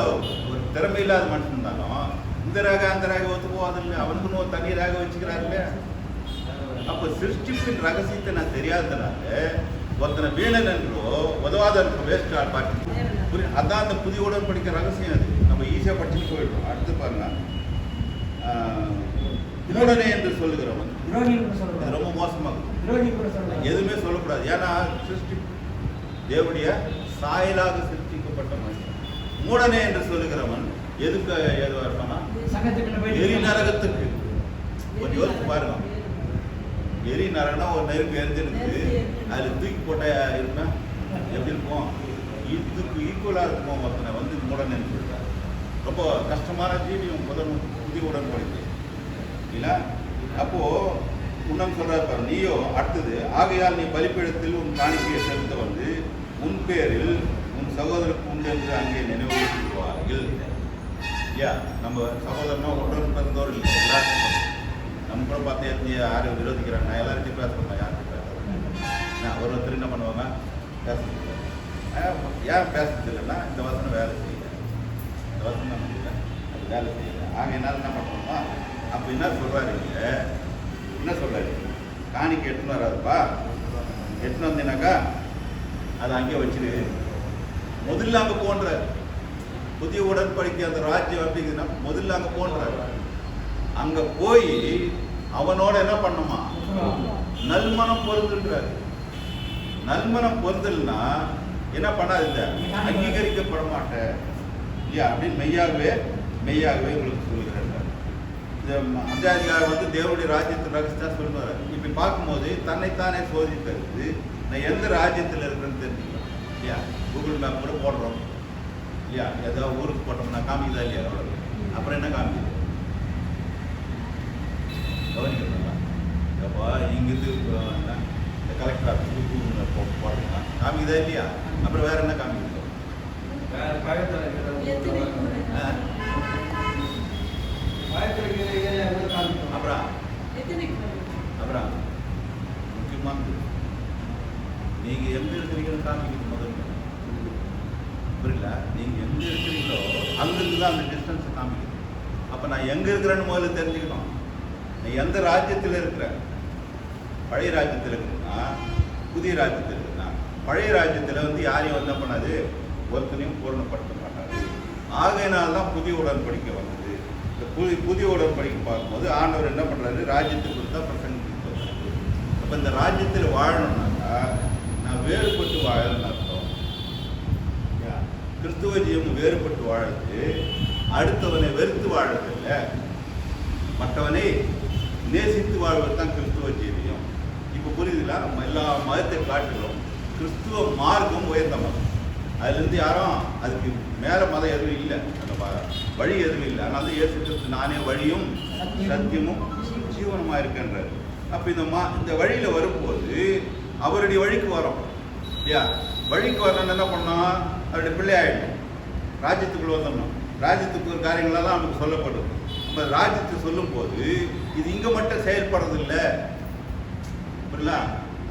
ஒரு திறமை இல்லாத மனுஷன் இருந்தாலும் இந்த ராக அந்த ராக ஒத்து போகாது இல்லை, அவனுக்குன்னு ஒரு தனி ராக வச்சுக்கிறாரு இல்லையா? அப்போ சிருஷ்டிப்பின் ரகசியத்தை நான் தெரியாததுனால ஒருத்தனை வீணன் என்றோ உதவாத வேஸ்ட் பார்ட்டி. அதான் அந்த புதிய உடன்படிக்கை ரகசியம். அது நம்ம ஈஸியாக படிச்சுட்டு போயிட்டோம். அடுத்து பாருங்க, மூடனே என்று சொல்லுகிறவன் ரொம்ப மோசமாகும். எதுவுமே சொல்லக்கூடாது. ஏன்னா சிருஷ்டி தேவனுடைய சாயலாக சிருஷ்டிக்கப்பட்ட மனுஷன். மூடனே என்று சொல்லுகிறவன் எதுக்கு ஏதுவா இருப்பானா? எரி நரகத்துக்கு. கொஞ்சம் யோசிச்சு பாருங்க. எரி நரகம்னா ஒரு நெருப்பு எரிஞ்சிருக்கு, அதில் தூக்கி போட்ட இருக்குன்னா எப்படி இருக்கும்? இதுக்கு ஈக்குவலாக இருக்கும். ஒருத்தனை வந்து மூடனேன்னு சொல்லிட்டார். ரொம்ப கஷ்டமான ஜீவியம் புதிய உடன்படிக்கை இல்லை. அப்போ முன்னம் சொல்றாரு பாரு, நீயோ அடுத்தது, ஆகையால் நீ பலிப்பீடத்தில் உன் காணிக்கையை செலுத்த வந்து உன் பேரில் உன் சகோதரருக்கு உண்டு என்று அங்கே நினைவுபடுத்துவார்கள். ஐயா, நம்ம சகோதரனோ உடன் பிறந்தோர் இல்லை, எல்லாருக்கும் நம்ம கூட பார்த்து யாரும் விரோதிக்கிறாங்க. நான் எல்லார்ட்டையும் பேசுகிறேன், யாருக்கும் பேசுகிறேன். ஒருத்தர் என்ன பண்ணுவாங்க, பேசுறது ஏன் பேசுறது இல்லைன்னா இந்த வசனம் வேலை செய்யல, இந்த வசனம் நம்ம இல்லை, அது வேலை செய்யல. ஆகையினால என்ன பண்ணுவோமா? அப்போ என்ன சொல்கிறாரு, என்ன சொல்கிறாரு, காணிக்கை எடுத்துன்னு வராதுப்பா, எடுத்துன்னு வந்தீங்கன்னாக்கா அதை அங்கே வச்சுரு. முதல்ல அங்கே போன்றார். புதிய உடன்படிக்கை அந்த ராஜ்யம் அப்படிங்குதுன்னா முதல்ல அங்கே போன்றார். அங்கே போய் அவனோட என்ன பண்ணுமா? நல்மனம் பொருந்துன்றார். நல்மனம் பொருந்தல்னா என்ன பண்ணாது, அங்கீகரிக்கப்பட மாட்டேன் இல்லையா அப்படின்னு மெய்யாகவே உங்களுக்கு சொல்லுகிறேன். இந்த அஞ்சாதிகாரம் வந்து தேவனுடைய ராஜ்யத்தின் ரகசியம் சொல்லுவார். இப்படி பார்க்கும்போது தன்னைத்தானே சோதித்தது நான் எந்த ராஜ்யத்தில் இருக்கிறேன்னு தெரிஞ்சுக்கலாம் இல்லையா? கூகுள் மேப் கூட போடுறோம் இல்லையா? ஏதாவது ஊருக்கு போட்டோம்னா காமிக்குதா இல்லையா? அவ்வளோ. அப்புறம் என்ன காமிக்குது? கவனிக்கிறதா? அப்போ இங்கிருந்து இந்த கலெக்டர் ஆஃபீஸுக்கு கூகுள் மேப் போட்டோம்னா காமிக்குதா இல்லையா? அப்புறம் வேற என்ன காமிக்குது? அப்புறம் முக்கியமானது நீங்க எங்க இருக்கிறீங்கன்னு காமிக்கிறது முதல்ல. புரியல? நீங்க எங்க இருக்கிறீங்களோ அங்கிருந்து தான் அந்த டிஸ்டன்ஸ் காமிக்குது. அப்ப நான் எங்க இருக்கிறேன்னு முதல்ல தெரிஞ்சுக்கணும். நான் எந்த ராஜ்யத்தில் இருக்கிறேன்? பழைய ராஜ்யத்தில் இருக்குன்னா புதிய ராஜ்யத்தில் இருக்குன்னா பழைய ராஜ்யத்தில் வந்து யாரையும் என்ன பண்ணாது, ஒருத்தனையும் பூர்ணப்படுத்த மாட்டாது. ஆகையினால்தான் புதிய உடன்படிக்கை வந்தது. இந்த புதிய உடன்படிக்கை பார்க்கும்போது ஆண்டவர் என்ன பண்ணுறாரு, ராஜ்யத்துக்கு கொடுத்தா பிரசங்கிட்டு வர்றாரு. அப்போ இந்த ராஜ்யத்தில் வாழணும்னாக்கா நான் வேறுபட்டு வாழணும்னு அர்த்தம். கிறிஸ்துவ ஜீவன் வேறுபட்டு வாழறது அடுத்தவனை வெறுத்து வாழறது இல்லை, மற்றவனை நேசித்து வாழ்வது தான் கிறிஸ்துவ ஜீவியம். இப்போ புரியுதுங்களா? நம்ம எல்லா மதத்தை காட்டிலும் கிறிஸ்துவ மார்க்கம் உயர்ந்த மதம். அதுலேருந்து யாரும் அதுக்கு மேலே மதம் எதுவும் இல்லை, அந்த வழி எதுவும் இல்லை. அதனால தான் இயேசு கிறிஸ்து நானே வழியும் சத்தியமும் ஜீவனமாக இருக்கின்றார். அப்போ இந்த வழியில் வரும்போது அவருடைய வழிக்கு வரோம் இல்லையா? வழிக்கு வரணும்னு என்ன பண்ணோம்? அவருடைய பிள்ளை ஆகிடும். ராஜ்யத்துக்குள்ள வந்துடணும். ராஜ்யத்துக்கு ஒரு காரியங்களெல்லாம் நமக்கு சொல்லப்படும். நம்ம ராஜ்யத்தை சொல்லும் போது இது இங்கே மட்டும் செயல்படுறதில்லை, புரியல?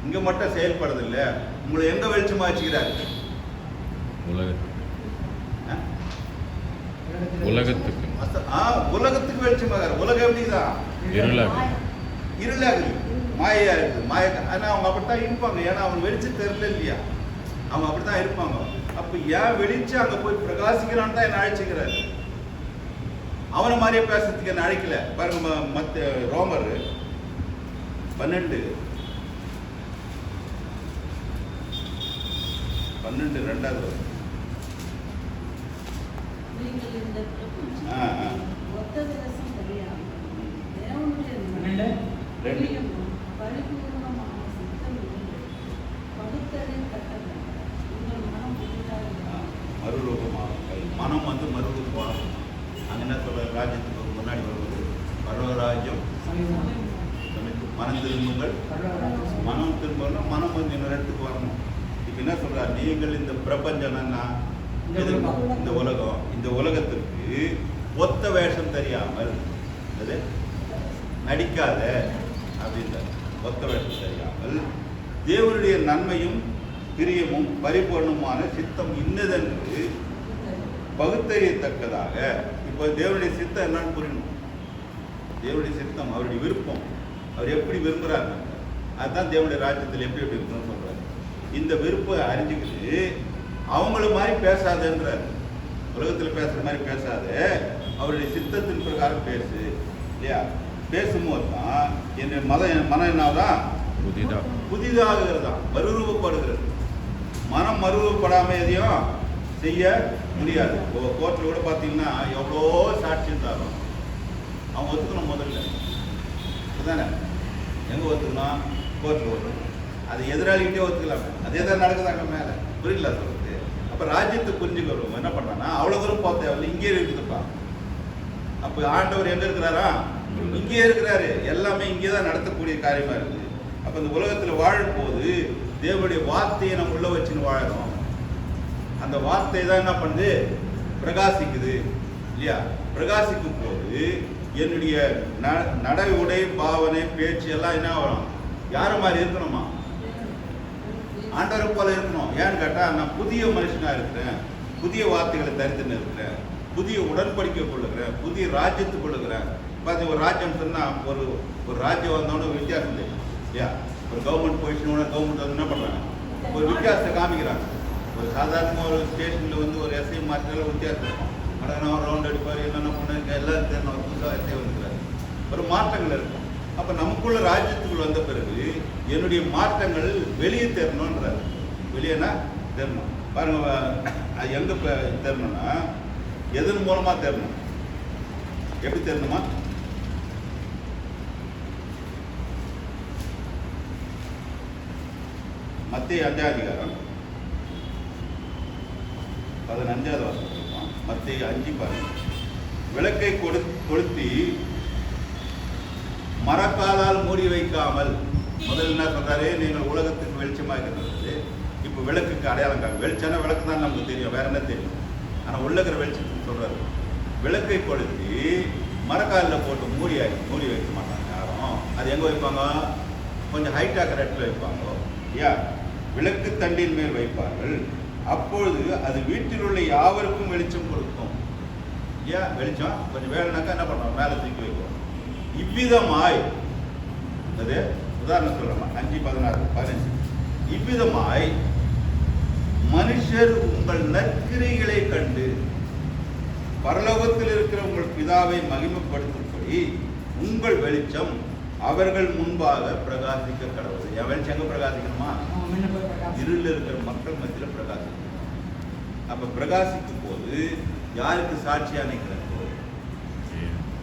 இங்கே மட்டும் செயல்படுறதில்லை. உங்களை எங்கே வெளிச்சமாக வச்சுக்கிறாரு? உலகத்துக்கு உலகத்துக்கு வெளிச்சமாக. உலகம் எப்படிதான் இருளாகுது, மாயா இருக்குது. மாய. ஆனால் அவங்க அப்படித்தான் இருப்பாங்க. ஏன்னா அவங்க வெளிச்சம் தெரியல இல்லையா? அவங்க அப்படித்தான் இருப்பாங்க. அப்ப ஏன் வெளிச்சம் அங்க போய் பிரகாசிக்கிறான்னு தான் என்ன அழைச்சிக்கிறாரு. அவனை மாதிரியே பேசுறதுக்கு என்ன அழைக்கல. பாருங்க மத்த ரோமர் 12 ரெண்டாவது நீங்கள் இந்த ஒத்த விரசம் தெரியாமல் தேவனுடைய பிரியமும் பரிபூர்ணமான சித்தம் பகுத்தறியத்தக்கது உங்கள் மனம் புதிதாக மறுரூபமாகுங்கள். மனம் வந்து மறுரூபமாகும். அங்க என்ன சொல்ற, ராஜ்யத்துக்கு முன்னாடி வருவது பரலோகராஜ்யம் மனம் திரும்புங்கள். மனம் திரும்பணும்னா மனம் வந்து இன்னொரு இடத்துக்கு வரணும். இப்ப என்ன சொல்றாரு, நீங்கள் இந்த பிரபஞ்சம்னா இந்த உலகம், இந்த உலகத்திற்கு ஒத்த வேஷம் தெரியாமல் அது நடிக்காத அப்படின்ற ஒத்த வேஷம் தெரியாமல் தேவனுடைய நன்மையும் பிரியமும் பரிபூர்ணமான சித்தம் இன்னதென்று பகுத்தறியத்தக்கதாக. இப்போ தேவனுடைய சித்தம் என்னன்னு புரியணும். தேவனுடைய சித்தம், அவருடைய விருப்பம், அவர் எப்படி விரும்புகிறார், அதுதான் தேவனுடைய ராஜ்யத்தில் எப்படி எப்படி இருக்கணும்னு சொல்றாரு. இந்த விருப்பம் அறிஞ்சுக்கிட்டு அவங்கள மாதிரி பேசாதன்றார். உலகத்தில் பேசுற மாதிரி பேசாத, அவருடைய சித்தத்தின் பிரகாரம் பேசு இல்லையா. பேசும்போது தான் என் மனம் என்னதான் புதிதாகிறது, மறுரூபப்படுகிறது. மனம் மறுரூபப்படாம எதையும் செய்ய முடியாது. கோர்ட்டில் கூட பார்த்தீங்கன்னா எவ்வளோ சாட்சி இருந்தாலும் அவங்க ஒத்துக்கணும். முதல்ல அதுதானே எங்கே ஒத்துக்கணும், கோர்ட்டில் ஒத்துக்கணும். அது எதிராளிகிட்டே ஒத்துக்கலாமே, அதே தான் நடக்குதாங்க மேலே. புரியல சொல்றது. அப்போ ராஜ்யத்தை புரிஞ்சுக்கிறவங்க என்ன பண்ணுறாங்கன்னா அவ்வளோ தூரம் போக தேவையில்லை, இங்கே இருக்குதுப்பா. அப்போ ஆண்டவர் எங்கே இருக்கிறாரா, இங்கே இருக்கிறாரு. எல்லாமே இங்கே தான் நடத்தக்கூடிய காரியமாக இருக்குது. அப்போ இந்த உலகத்தில் வாழும்போது தேவனுடைய வார்த்தையை நம்ம உள்ள வச்சுன்னு வாழணும். அந்த வார்த்தை தான் என்ன பண்ணுது, பிரகாசிக்குது இல்லையா. பிரகாசிக்கும் போது என்னுடைய நடை உடை பாவனை பேச்சு எல்லாம் என்ன வரும், யார மாதிரி இருக்கணுமா, ஆண்டவரை போல இருக்கணும். ஏன்னு கேட்டால் நான் புதிய மனுஷனாக இருக்கிறேன், புதிய வார்த்தைகளை தரித்துன்னு இருக்கிறேன், புதிய உடன்படிக்கை கொள்ளுகிறேன், புதிய ராஜ்யத்தை கொள்ளுகிறேன். பார்த்து ஒரு ராஜ்யம் சொன்னால் ஒரு ராஜ்யம் வந்தோன்னு ஒரு வித்தியாசம் இல்லை இல்லையா. ஒரு கவர்மெண்ட் பொசிஷனோட கவர்மெண்ட் வந்து என்ன பண்ணுறாங்க, ஒரு வித்தியாசத்தை காமிக்கிறாங்க. ஒரு சாதாரண ஒரு ஸ்டேஷனில் வந்து ஒரு எஸ்ஐ மாற்றினால வித்தியாசம் இருக்கும். ஆனால் ஒரு ரவுண்ட் அடிப்பார், என்னென்ன பண்ணுங்க எல்லாம் தெரியும். புதுசாக எஸ்ஐ வந்துக்கிறாரு, ஒரு மாற்றங்கள் இருக்கும். அப்போ நமக்குள்ள ராஜ்யத்துக்குள் வந்த பிறகு என்னுடைய மாற்றங்கள் வெளியே தெரியணுன்றார். வெளியேனா தெரியணும். பாருங்க, அது எங்கே தெரியணும்னா எதன் மூலமாக தெரியணும். எப்படி தெரியணுமா, மத்திய 5ஆம் அதிகாரம் 15வது வசனம். மத்திய 5 பாருங்க. விளக்கை கொளுத்தி மரக்காலால் மூடி வைக்காமல். முதல்ல என்ன சொல்றாரு, நீங்கள் உலகத்துக்கு வெளிச்சமாக இருக்கிறது. இப்போ விளக்குக்கு அடையாளம் காணும். வெளிச்சம்னா விளக்கு தான் நமக்கு தெரியும், வேற என்ன தெரியும். ஆனால் உள்ளக்கிற வெளிச்சத்துக்கு சொல்றாரு. விளக்கை கொளுத்தி மரக்காலில் போட்டு மூடி வைக்க மாட்டாங்க யாரும். அது எங்கே வைப்பாங்க, கொஞ்சம் ஹைட்டாக்கிற இடத்துல வைப்பாங்க. ஏன், விளக்கு தண்டின் மேல் வைப்பார்கள். அப்பொழுது அது வீட்டில் உள்ள யாவருக்கும் வெளிச்சம் கொடுக்கும். ஏன் வெளிச்சம் கொஞ்சம் வேலைனாக்கா என்ன பண்ணுவோம், மேலே தூக்கி வைக்கிறோம். இவ்விதமாய், அது உதாரணம் சொல்றோம் 5:16-15. இவ்விதமாய் மனுஷர் உங்கள் நற்கிரைகளை கண்டு பரலோகத்தில் இருக்கிற உங்கள் பிதாவை மகிமைப்படுத்தும்படி உங்கள் வெளிச்சம் அவர்கள் முன்பாக பிரகாசிக்க கடவுள். என் வெளிச்சம் எங்க பிரகாசிக்கணுமா, இருளில் இருக்கிற மக்கள் மத்தியில் பிரகாசிக்கணும். அப்ப பிரகாசிக்கும் போது யாருக்கு சாட்சியா நிற்கிறோம்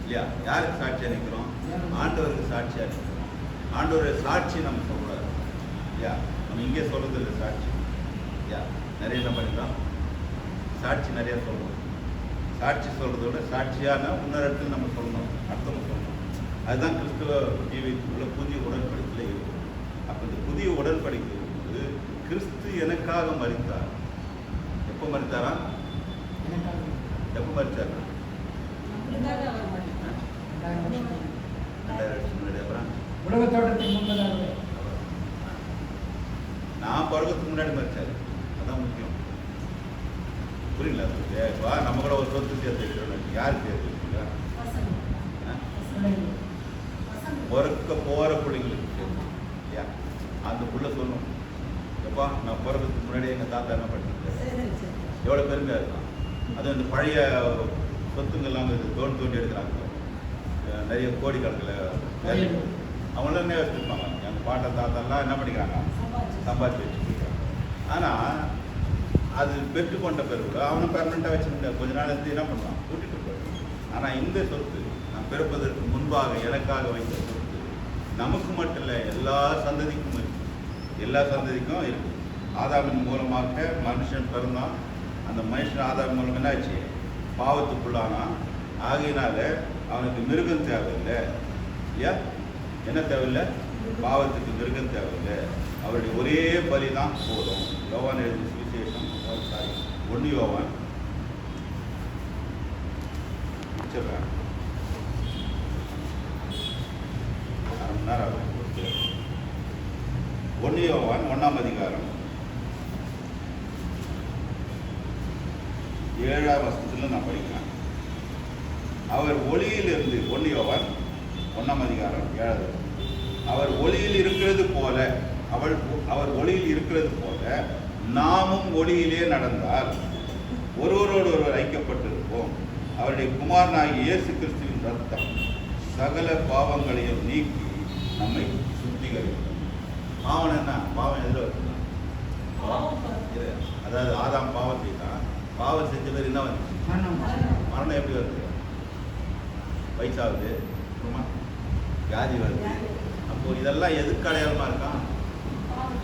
இல்லையா, யாருக்கு சாட்சியா நிற்கிறோம், ஆண்டவருக்கு சாட்சியா நிற்கிறோம். ஆண்டவருடைய சாட்சி நம்ம சொல்லக்கூடாது இல்லையா. நம்ம இங்கே சொல்றது இல்லை சாட்சி இல்லையா. நிறைய என்ன பண்ணிக்கலாம், சாட்சி நிறைய சொல்லணும். சாட்சி சொல்றதை விட சாட்சியான இன்னொரு இடத்துல நம்ம சொல்லணும், அர்த்தம் சொல்லணும். அதுதான் கிறிஸ்துவ ஜீவித்துள்ள புதிய உடன்படிக்கையில் இருக்கும். அப்போ இந்த புதிய உடன்படிக்கை இருக்கும்போது கிறிஸ்து எனக்காக மரித்தார். எப்போ மரித்தாரா, எப்போ மரித்தார், 2000 வருஷம் முன்னாடி. அப்புறம் உலகத்தோட்டத்துக்கு முன்பதாக நான் பிறகுறதுக்கு முன்னாடி மரிச்சாரு. அதான் முக்கியம். புரியல. நம்ம கூட ஒரு சொத்து சேர்த்து வைக்கிறோம். யார் சேர்த்து வைக்கிறீங்க, பிறக்க போகிற பிள்ளைங்களுக்கு சேர்த்து. அந்த புள்ள சொல்லணும் எப்பா நான் பிறகுக்கு முன்னாடி எங்கள் தாத்தா என்ன பண்ணிருக்காரு, சரி சரி எவ்வளோ பெருமையாக இருக்கும். அது இந்த பழைய சொத்துங்கள்லாம் தோண்டி எடுக்கிறாங்க, நிறைய கோடிக்கணக்கில் அவங்களாம் என்ன வச்சுருப்பாங்க. எங்கள் பாட்டை தாத்தாலாம் என்ன பண்ணிக்கிறாங்க, சம்பாதிச்சு வச்சுருக்காங்க. ஆனால் அது பெற்று கொண்ட பிறகு அவனை பெர்மனெண்ட்டாக வச்சுருக்க கொஞ்ச நாள் இருந்து என்ன பண்ணுவான், கூட்டிகிட்டு போயிடுவான். ஆனால் இந்த சொத்து நான் பிறப்பதற்கு முன்பாக எனக்காக வைத்த சொத்து நமக்கு மட்டும் இல்லை, எல்லா சந்ததிக்கும் இருக்கு, எல்லா சந்ததிக்கும் இருக்கு. ஆதாமின் மூலமாக மனுஷன் பிறந்தான். அந்த மனுஷன் ஆதாம் மூலம் என்ன ஆச்சு, பாவத்துக்குள்ளானான். ஆகையினால அவனுக்கு மிருகம் தேவையில்லை இல்லையா, என்ன தேவையில்லை, பாவத்துக்கு மிருகம் தேவையில்லை. அவருடைய ஒரே பலி தான் போதும். யோவான் எழுதிய சுவிசேஷம் 1 யோவான் 1 யோவான் 1ஆம் அதிகாரம் 7ஆம் வசனத்தில் நான் படிக்கிறேன். அவர் ஒளியிலிருந்து 1 யோவான் 1ஆம் அதிகாரம் 7ஆவது அவர் ஒளியில் இருக்கிறது போல அவர் ஒளியில் இருக்கிறது போல நாமும் ஒளியிலே நடந்தால் ஒருவரோடு ஒருவர் ஐக்கியப்பட்டிருப்போம். அவருடைய குமாரனாகிய இயேசு கிறிஸ்துவின் ரத்தம் சகல பாவங்களையும் நீக்கி நம்மை சுத்திகரிக்கும். பாவம் என்ன, பாவம் எதில் வருதுன்னா, அதாவது ஆதாம் பாவம் செய்தான். பாவம் செஞ்ச பேர் என்ன வந்துச்சு, மரணம். எப்படி வருது, வயசாகுது, வியாதி வருது. அப்போ இதெல்லாம் எதுக்கு அடையாளமா இருக்கான்,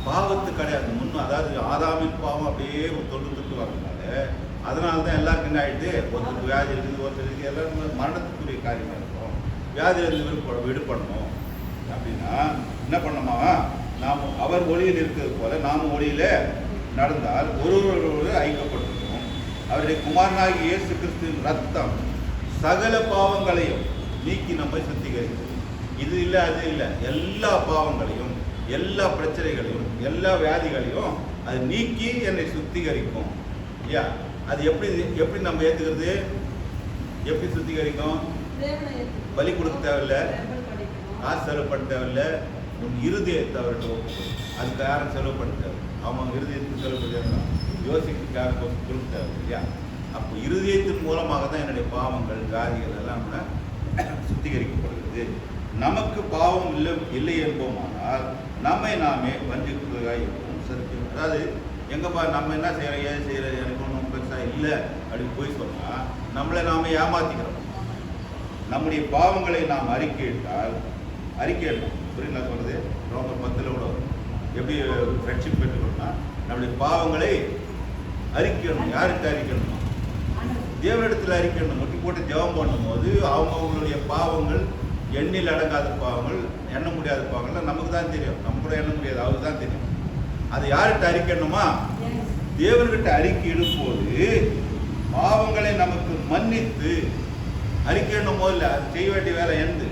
பாவத்துக்கு கிடையாது. முன்னும் அதாவது ஆதாமின் பாவம் அப்படியே தொட்டு வரதுனால அதனால தான் எல்லாருக்கும் என்ன ஆகிடுது, ஒருத்தருக்கு வியாதி இருக்குது, ஒருத்தருக்கு எல்லாரும் மரணத்துக்குரிய காரியமாக இருக்கும். வியாதியிலிருந்து விடுபடணும் அப்படின்னா என்ன பண்ணணுமா, நாம் அவர் ஒளியில் இருக்கிறது போல நாமும் ஒளியில நடந்தால் ஒருவரோடு ஐக்கப்பட்டிருக்கோம். அவருடைய குமாரனாகிய இயேசு கிறிஸ்துவின் ரத்தம் சகல பாவங்களையும் நீக்கி நம்மை சுத்திகரிக்கும். இது இல்லை அது இல்லை, எல்லா பாவங்களையும் எல்லா பிரச்சனைகளையும் எல்லா வியாதிகளையும் அது நீக்கி என்னை சுத்திகரிக்கும். இல்லையா, அது எப்படி நம்ம ஏற்றுக்கிறது, எப்படி சுத்திகரிக்கும், பலி கொடுக்க தேவையில்லை, காசு செலவு பண்ண தேவையில்லை, உன் இருதயத்தை அவர்கிட்ட அதுக்கு யாரும் செலவு பண்ண தேவை, அவங்க இருதயத்துக்கு செலவு பண்ண யோசிக்க யாரும் கொடுக்க தேவை இல்லையா. அப்போ இருதயத்தின் மூலமாக தான் என்னுடைய பாவங்கள் வியாதிகள் எல்லாம் கூட சுத்திகரிக்கப்படுகிறது. நமக்கு பாவம் இல்லை என்போமானால் நம்மை நாமே வஞ்சிக்கிறதாக இருக்கும். சரி, அதாவது எங்கப்பா நம்ம என்ன செய்கிறோம், ஏன் செய்கிறோம், எனக்கு ஒன்றும் பெருசாக இல்லை அப்படின்னு போய் சொன்னால் நம்மளை நாம ஏமாற்றிக்கிறோம். நம்முடைய பாவங்களை நாம் அறிக்கையிட்டால் அறிக்கையிடணும். புரியுங்களா சொல்கிறது, ரோமர் 10 கூட வரும். எப்படி ஃப்ரெண்ட்ஷிப் பெற்றுக்கணும்னா நம்முடைய பாவங்களை அறிக்கையிடணும். யாருக்கு அறிக்கையிடணும், தேவனிடத்தில் அறிக்கையிடணும். முட்டி போட்டு ஜெபம் பண்ணும்போது அவங்களுடைய பாவங்கள் எண்ணில் அடங்காத பாவங்கள், எண்ண முடியாத பாவங்கள் நமக்கு தான் தெரியும், நம்ம கூட எண்ண முடியாது, அவருக்கு தான் தெரியும். அது யார்கிட்ட அறிக்கணுமா, தேவன்கிட்ட அறிக்கையிடும் போது பாவங்களை நமக்கு மன்னித்து அறிக்கையிடும் போது இல்லை, அது செய்ய வேண்டிய வேலை எந்த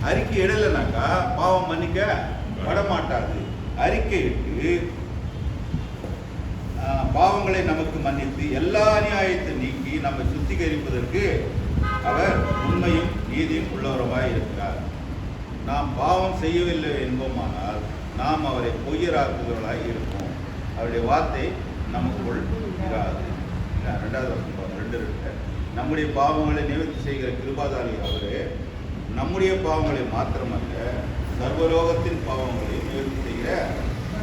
அறிக்கை இடலைனாக்கா பாவம் மன்னிக்க படமாட்டாது. அறிக்கையிட்டு பாவங்களை நமக்கு மன்னித்து எல்லா நியாயத்தை நீக்கி நம்மை சுத்திகரிப்பதற்கு அவர் உண்மையும் நீதியும் உள்ளவரமாய் இருக்கிறார். நாம் பாவம் செய்யவில்லை என்போமானால் நாம் அவரை பொய்யராக்குகிறவர்களாய் இருப்போம். அவருடைய வார்த்தை நமக்குள் இராது. 2வது வருஷம் 2 நம்முடைய பாவங்களை நிவர்த்தி செய்கிற கிருபாதாரி அவரே நம்முடைய பாவங்களை மாத்திரமல்ல சர்வலோகத்தின் பாவங்களை நிவர்த்தி செய்கிற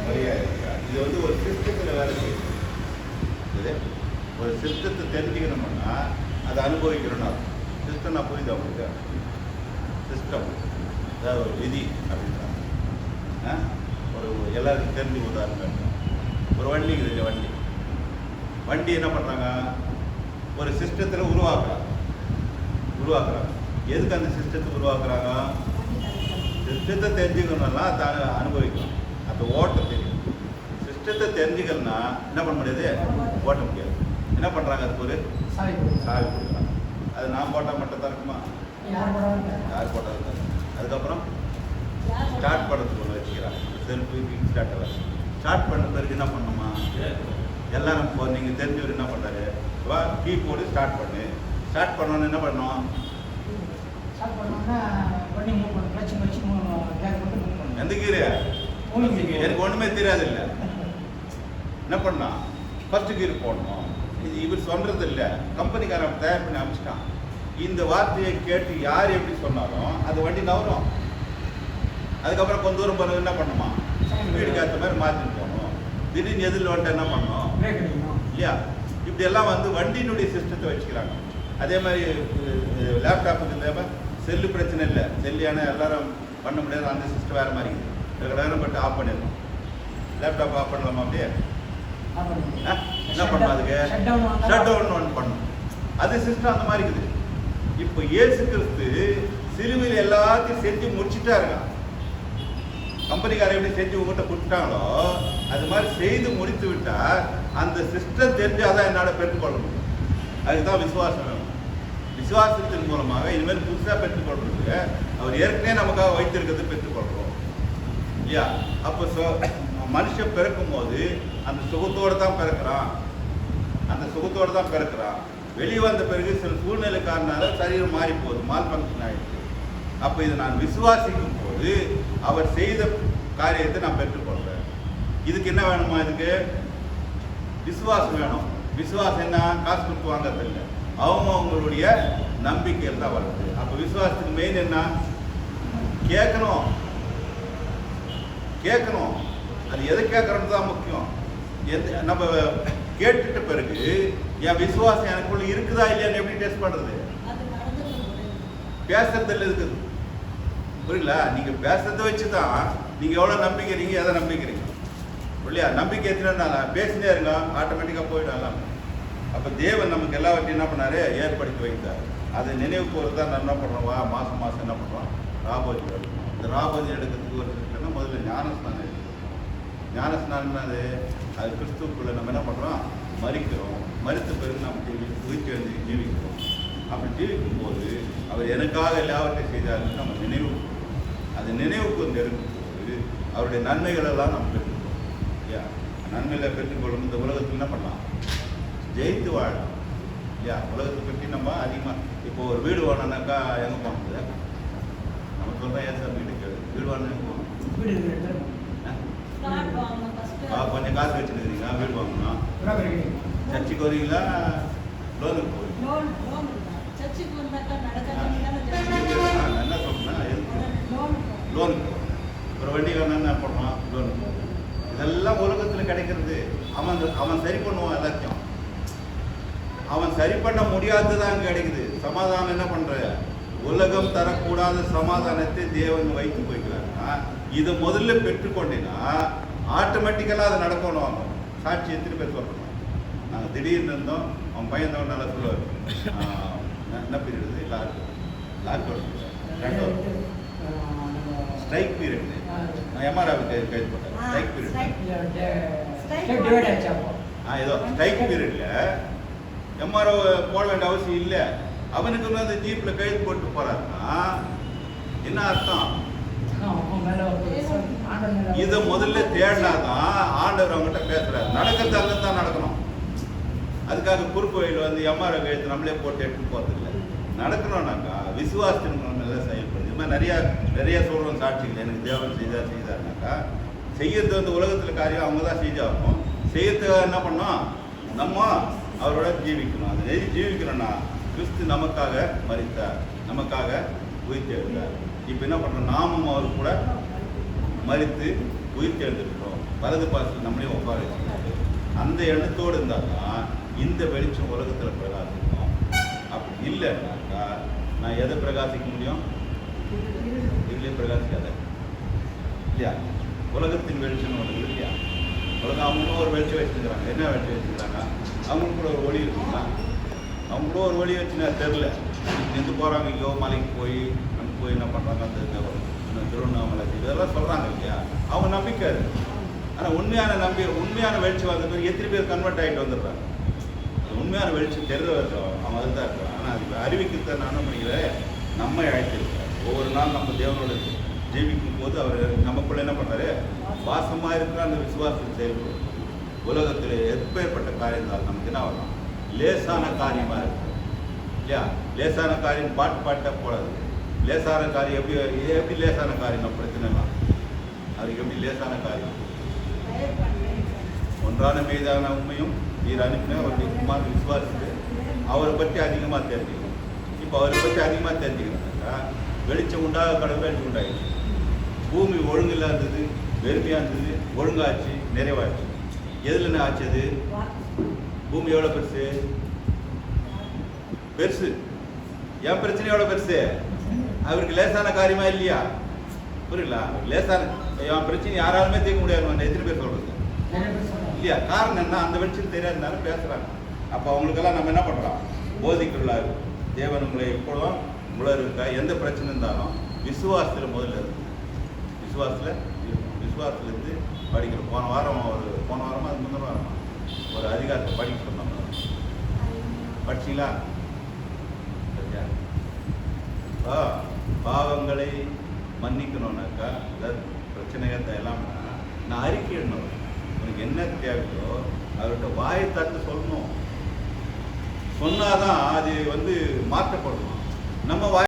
வழியாக இருக்கிறார். இது ஒரு சிஸ்டத்தில் வேலை செய்யுது. ஒரு சிஸ்டத்தை தெரிஞ்சுக்கணும்னா அதை அனுபவிக்கணும்னா சிஸ்டம் நான் புரியுது அவங்களுக்கு. சிஸ்டம் அதாவது ஒரு விதி அப்படின்றாங்க. ஒரு எல்லாருக்கும் தெரிஞ்சு உதாரணம், ஒரு வண்டி இருக்குது. வண்டி என்ன பண்ணுறாங்க, ஒரு சிஸ்டத்தில் உருவாக்குறாங்க. எதுக்கு அந்த சிஸ்டத்தை உருவாக்குறாங்க, சிஸ்டத்தை தெரிஞ்சுக்கணும்னா அதை அனுபவிக்கணும். அந்த ஓட்டம் தெரியும். சிஸ்டத்தை தெரிஞ்சுக்கணும்னா என்ன பண்ண முடியாது, ஓட்ட முடியாது. என்ன பண்ணுறாங்க, அதுக்கு ஒரு சாவி கொடுக்குறாங்க. அது நான் போட்டால் மட்டும் தான் இருக்குமா, யார் போட்டால் தான். அதுக்கப்புறம் ஸ்டார்ட் பண்ணுறதுக்கு ஒன்று வச்சுக்கிறாங்க, செல்ஃபி ஸ்டார்ட் பண்ண பிறகு என்ன பண்ணணுமா, எல்லாம் நம்ம நீங்கள் தெரிஞ்சவர் என்ன பண்ணுறாரு, வா கீ போட்டு ஸ்டார்ட் பண்ணோன்னு என்ன பண்ணோம், எந்த கீரை எனக்கு ஒன்றுமே தெரியாது இல்லை. என்ன பண்ணான், ஃபர்ஸ்ட் கீர் போடணும். இது இவர் சொல்றது இல்லை, கம்பெனிக்காரன் தயார் பண்ணி அமைச்சிட்டான். இந்த வார்த்தையை கேட்டு யார் எப்படி சொன்னாலும் அது வண்டி நவரும். அதுக்கப்புறம் கொஞ்ச தூரம் பிறகு என்ன பண்ணுமா, ஸ்பீடுக்கு ஏற்ற மாதிரி மாற்றிட்டு போகணும். திடீர்னு எதிரில் வந்துட்டு என்ன பண்ணணும் இல்லையா? இப்படி எல்லாம் வந்து வண்டியினுடைய சிஸ்டத்தை வச்சுக்கிறாங்க. அதே மாதிரி லேப்டாப்புக்கு தேவை செல்லு பிரச்சனை இல்லை, செல்லியான எல்லாரும் பண்ண முடியாது. அந்த சிஸ்டம் வேறு மாதிரி இருக்குது. பட்டு ஆஃப் பண்ணிடணும். லேப்டாப் ஆஃப் பண்ணலாமா? அப்படியே என்ன பண்ணணும், அதுக்கு ஷட் டவுன் ஒன்று பண்ணணும். அது சிஸ்டம் அந்த மாதிரி இருக்குது. இப்போ இயேசு கிறிஸ்து சிலுவையில் எல்லாத்தையும் செஞ்சு முடிச்சுட்டாருங்க. கம்பெனிக்காரர் எப்படி செஞ்சு உங்கள்கிட்ட கொடுத்துட்டாங்களோ அது மாதிரி செய்து முடித்து விட்டா அந்த சிஸ்டம் தெரிஞ்சு அதான் என்னால் பெற்றுக்கொள்ள முடியும். அதுதான் விசுவாசம் வேணும். விசுவாசத்தின் மூலமாக இனிமேல் புதுசாக பெற்றுக்கொள்றதுக்கு அவர் ஏற்கனவே நமக்காக வைத்திருக்கிறது பெற்றுக்கொள்கிறோம் இல்லையா? அப்போ மனுஷன் பிறக்கும் போது அந்த சுகத்தோடு தான் பிறக்கிறான், அந்த சுகத்தோடு தான் பிறக்கிறான். வெளியே வந்த பிறகு சில சூழ்நிலை காரணால சரீரம் மாறி போகுது, மால் ஃபங்க்ஷன் ஆகிடுச்சு. அப்போ இதை நான் விசுவாசிக்கும் போது அவர் செய்த காரியத்தை நான் பெற்றுக்கொள்கிறேன். இதுக்கு என்ன வேணுமா? இதுக்கு விசுவாசம் வேணும். விசுவாசம் என்ன, காசு கொடுத்து வாங்கிறது இல்லை, அவங்களுடைய நம்பிக்கையில் தான் வருது. அப்போ விசுவாசத்துக்கு மெயின் என்ன, கேட்கணும். கேட்கணும், அது எதை கேட்கறது தான் முக்கியம். நம்ம கேட்டுட்ட பிறகு என் விசுவாசம் எனக்குள்ள இருக்குதா இல்லையான்னு எப்படி டெஸ்ட் பண்றது? பேசுறதுல இருக்குது, புரியல? நீங்க பேசுறத வச்சுதான் நீங்க எவ்வளவு நம்பிக்கிறீங்க, எதை நம்பிக்கிறீங்க இல்லையா? நம்பிக்கை எத்தனை பேசினே இருங்க, ஆட்டோமேட்டிக்கா போயிடலாம். அப்ப தேவன் நமக்கு எல்லாவற்றையும் என்ன பண்ணாரு, ஏற்படுத்தி வைத்தார். அதை நினைவு கூறுறது தான் என்ன பண்றோம், மாசம் மாசம் என்ன பண்றோம், ராபோஜி எடுக்கணும். இந்த ராபோஜி எடுக்கிறதுக்கு ஒரு இருக்குன்னா முதல்ல ஞானஸ்நானம் எடுக்கணும். ஞானஸ்நானம் அது கிறிஸ்துக்குள்ள நம்ம என்ன பண்றோம், மறிக்கிறோம். மறித்த பிறகு நம்ம உயிர்த்து வந்து ஜீவிக்கிறோம். அப்படி ஜீவிக்கும் போது அவர் எனக்காக எல்லாவற்றையும் செய்தாருன்னு நம்ம நினைவு, அது நினைவுக்கு வந்து எடுக்கும்போது அவருடைய நன்மைகள் எல்லாம் நம்ம பெற்றுக்கொள்ளும் இல்லையா? நன்மைகளை பெற்றுக்கொள்ளும். இந்த உலகத்தில் என்ன பண்ணலாம், ஜெயித்து வாழலாம் இல்லையா? உலகத்தை பற்றி நம்ம அதிகமாக இப்போ ஒரு வீடு வாங்கினாக்கா எங்கே போனது நம்ம சொல்கிறோம், ஏன் சார் வீடு வாங்கினா எங்கே போகணும்? கொஞ்சம் காசு வச்சுருக்கிறீங்க, வீடு வாங்கணும். சர்ச்சுக்கு வரீங்களா, லோனுக்கு போவீங்க? என்ன சொல்றேன்னா லோனுக்கு ஒரு வண்டி வேணா என்ன பண்ணுவான், லோனுக்கு. இதெல்லாம் உலகத்தில் கிடைக்கிறது. அவன் சரி பண்ணுவான் எல்லாத்தையும். அவன் சரி பண்ண முடியாததான் அங்கே கிடைக்குது. சமாதானம் என்ன பண்ற, உலகம் தரக்கூடாத சமாதானத்தை தேவன் வைத்து போய்க்கிறாருன்னா இதை முதல்ல பெற்றுக்கொண்டீங்கன்னா ஆட்டோமேட்டிக்கலாக அது நடக்கணும். சாட்சி எத்தனை பேர் சொல்லணும். நாங்கள் திடீர்னு இருந்தோம், அவன் பையன் தான் நல்லா சொல்லுவார். என்ன பீரியட், லாக்டவுன் ஸ்ட்ரைக் பீரியட். நான் எம்ஆர்ஆர் கைது போட்டேன். ஸ்ட்ரைக் பீரியட் ஏதோ ஸ்ட்ரைக் பீரியட்ல எம்ஆர்ஓ போட வேண்டிய அவசியம் இல்லை. அவனுக்கு வந்து அந்த ஜீப்பில் கைது போட்டு போறாருன்னா என்ன அர்த்தம்? இதை முதல்ல தேடினாதான் ஆண்டவர் அவங்ககிட்ட பேசுறாரு. நடக்கிறது அங்கதான் நடக்கணும். அதுக்காக குறுக்கு வழியில் வந்து எம்ஆர்ஓ கைது நம்மளே போட்டு எடுத்து போறது இல்லை. நடக்கணும்னாக்கா விசுவாசத்தின் நல்லா செயல்படுது. இது மாதிரி நிறைய சொல்கிறோம் சாட்சிகள். எனக்கு தேவன் செய்தாருனாக்கா செய்யறது வந்து உலகத்தில் காரியம் அவங்க தான் செஞ்சாகணும். செய்யறதுக்காக என்ன பண்ணோம், நம்ம அவரோட ஜீவிக்கணும். அதை ஜீவிக்கணும்னா கிறிஸ்து நமக்காக மரித்தார், நமக்காக உயிர்த்து எழுந்தார். இப்போ என்ன பண்ணுறோம், நாமும் அவர் கூட மரித்து உயிர்த்து எழுந்திருக்கிறோம். வலது பாசத்தில் நம்மளே ஒப்பார வச்சுக்கிறது. அந்த எண்ணத்தோடு இருந்தால் தான் இந்த வெளிச்சம் உலகத்தில் பிரகாசிக்கும். அப்படி இல்லைன்னாக்கா நான் எதை பிரகாசிக்க முடியும்? இதுலேயே பிரகாசிக்காத இல்லையா? உலகத்தின் வெளிச்சம் ஒன்று இல்லையா? உலகம் அவங்களும் ஒரு வெளிச்சம் வச்சுக்கிறாங்க. என்ன வெளிச்சம் வச்சுக்கிறாங்க? அவங்களுக்கு கூட ஒரு ஒளி இருக்குங்களா? அவங்க கூட ஒரு ஒளி வச்சுன்னா தெரில. எந்த போகிறாங்க, இங்கோ மலைக்கு போய் அங்கே போய் என்ன பண்ணுறாங்க, அந்த திருவண்ணாமலை இதெல்லாம் சொல்கிறாங்க இல்லையா? அவங்க நம்பிக்கை அது. ஆனால் உண்மையான வெளிச்சம் வந்த பேர் எத்தனை பேர் கன்வெர்ட் ஆகிட்டு வந்துடுறாங்க. அது உண்மையான வெளிச்சம் தெரிஞ்ச அவன் அதுதான் இருக்கிறான். ஆனால் அது அறிவிக்கத்தான் நான் பண்ணிக்கிறேன். நம்ம அழைத்திருக்கிறார். ஒவ்வொரு நாள் நம்ம தேவனோட ஜீவிக்கும் போது அவர் நமக்குள்ள என்ன பண்ணுறாரு, வாசமாக இருக்கிற அந்த விசுவாசத்தை செயல்படும். உலகத்தில் எப்பேற்பட்ட காரியம் இருந்தாலும் நமக்கு என்ன வரலாம், லேசான காரியமாக இருக்கு இல்லையா? லேசான காரியம் பாட்டாக போடாது. லேசான காரியம் எப்படி லேசான காரியம், நம்ம பிரச்சனைலாம் அதுக்கு எப்படி லேசான காரியம்? ஒன்றான மீதான உண்மையும் நீர் அனுப்பின அவருடைய குமார் விசுவாசித்து அவரை பற்றி அதிகமாக தெரிஞ்சுக்கணும். இப்போ அவரை பற்றி அதிகமாக தெரிஞ்சுக்கணும்னாக்கா வெளிச்சம் உண்டாக கடவுள் வெளிச்சம் உண்டாயிடுச்சு. பூமி ஒழுங்கில் இருந்தது, வெறுமையாக இருந்தது, ஒழுங்காச்சு, நிறைவாச்சு. எதுலன்னு ஆச்சது? பூமி எவ்வளோ பெருசு? பெருசு. என் பிரச்சனை எவ்வளோ பெருசு? அவருக்கு லேசான காரியமா இல்லையா? புரியல? லேசான என் பிரச்சனை யாராலுமே தீர்க்க முடியாது. எத்தனை பேர் சொல்றது இல்லையா? காரணம் என்ன? அந்த வெளிச்சம் தெரியாதனால பேசுறாங்க. அப்போ அவங்களுக்கெல்லாம் நம்ம என்ன பண்றோம்? போதிக்கிறாரு. தேவன் உங்களை எப்பொழுதும் உங்களை இருக்கா, எந்த பிரச்சனை இருந்தாலும் விசுவாசத்தில் முதல்ல இருக்கு. விசுவாசத்துல இருந்து படிக்கிறோம். போன வாரமா அது முந்தின வாரமா ஒரு அதிகாரத்தை படிக்க சொன்னாங்க. படிச்சீங்களா? சரியா? பாவங்களை மன்னிக்கணும்னாக்கா, அதாவது பிரச்சனைகள் எல்லாம் நான் அறிக்கையிடணும். உனக்கு என்ன தேவையோ அவர்கிட்ட வாயை தட்டு சொல்லணும். சொன்னாதான் அது மாற்றப்படணும். நம்ம வாய்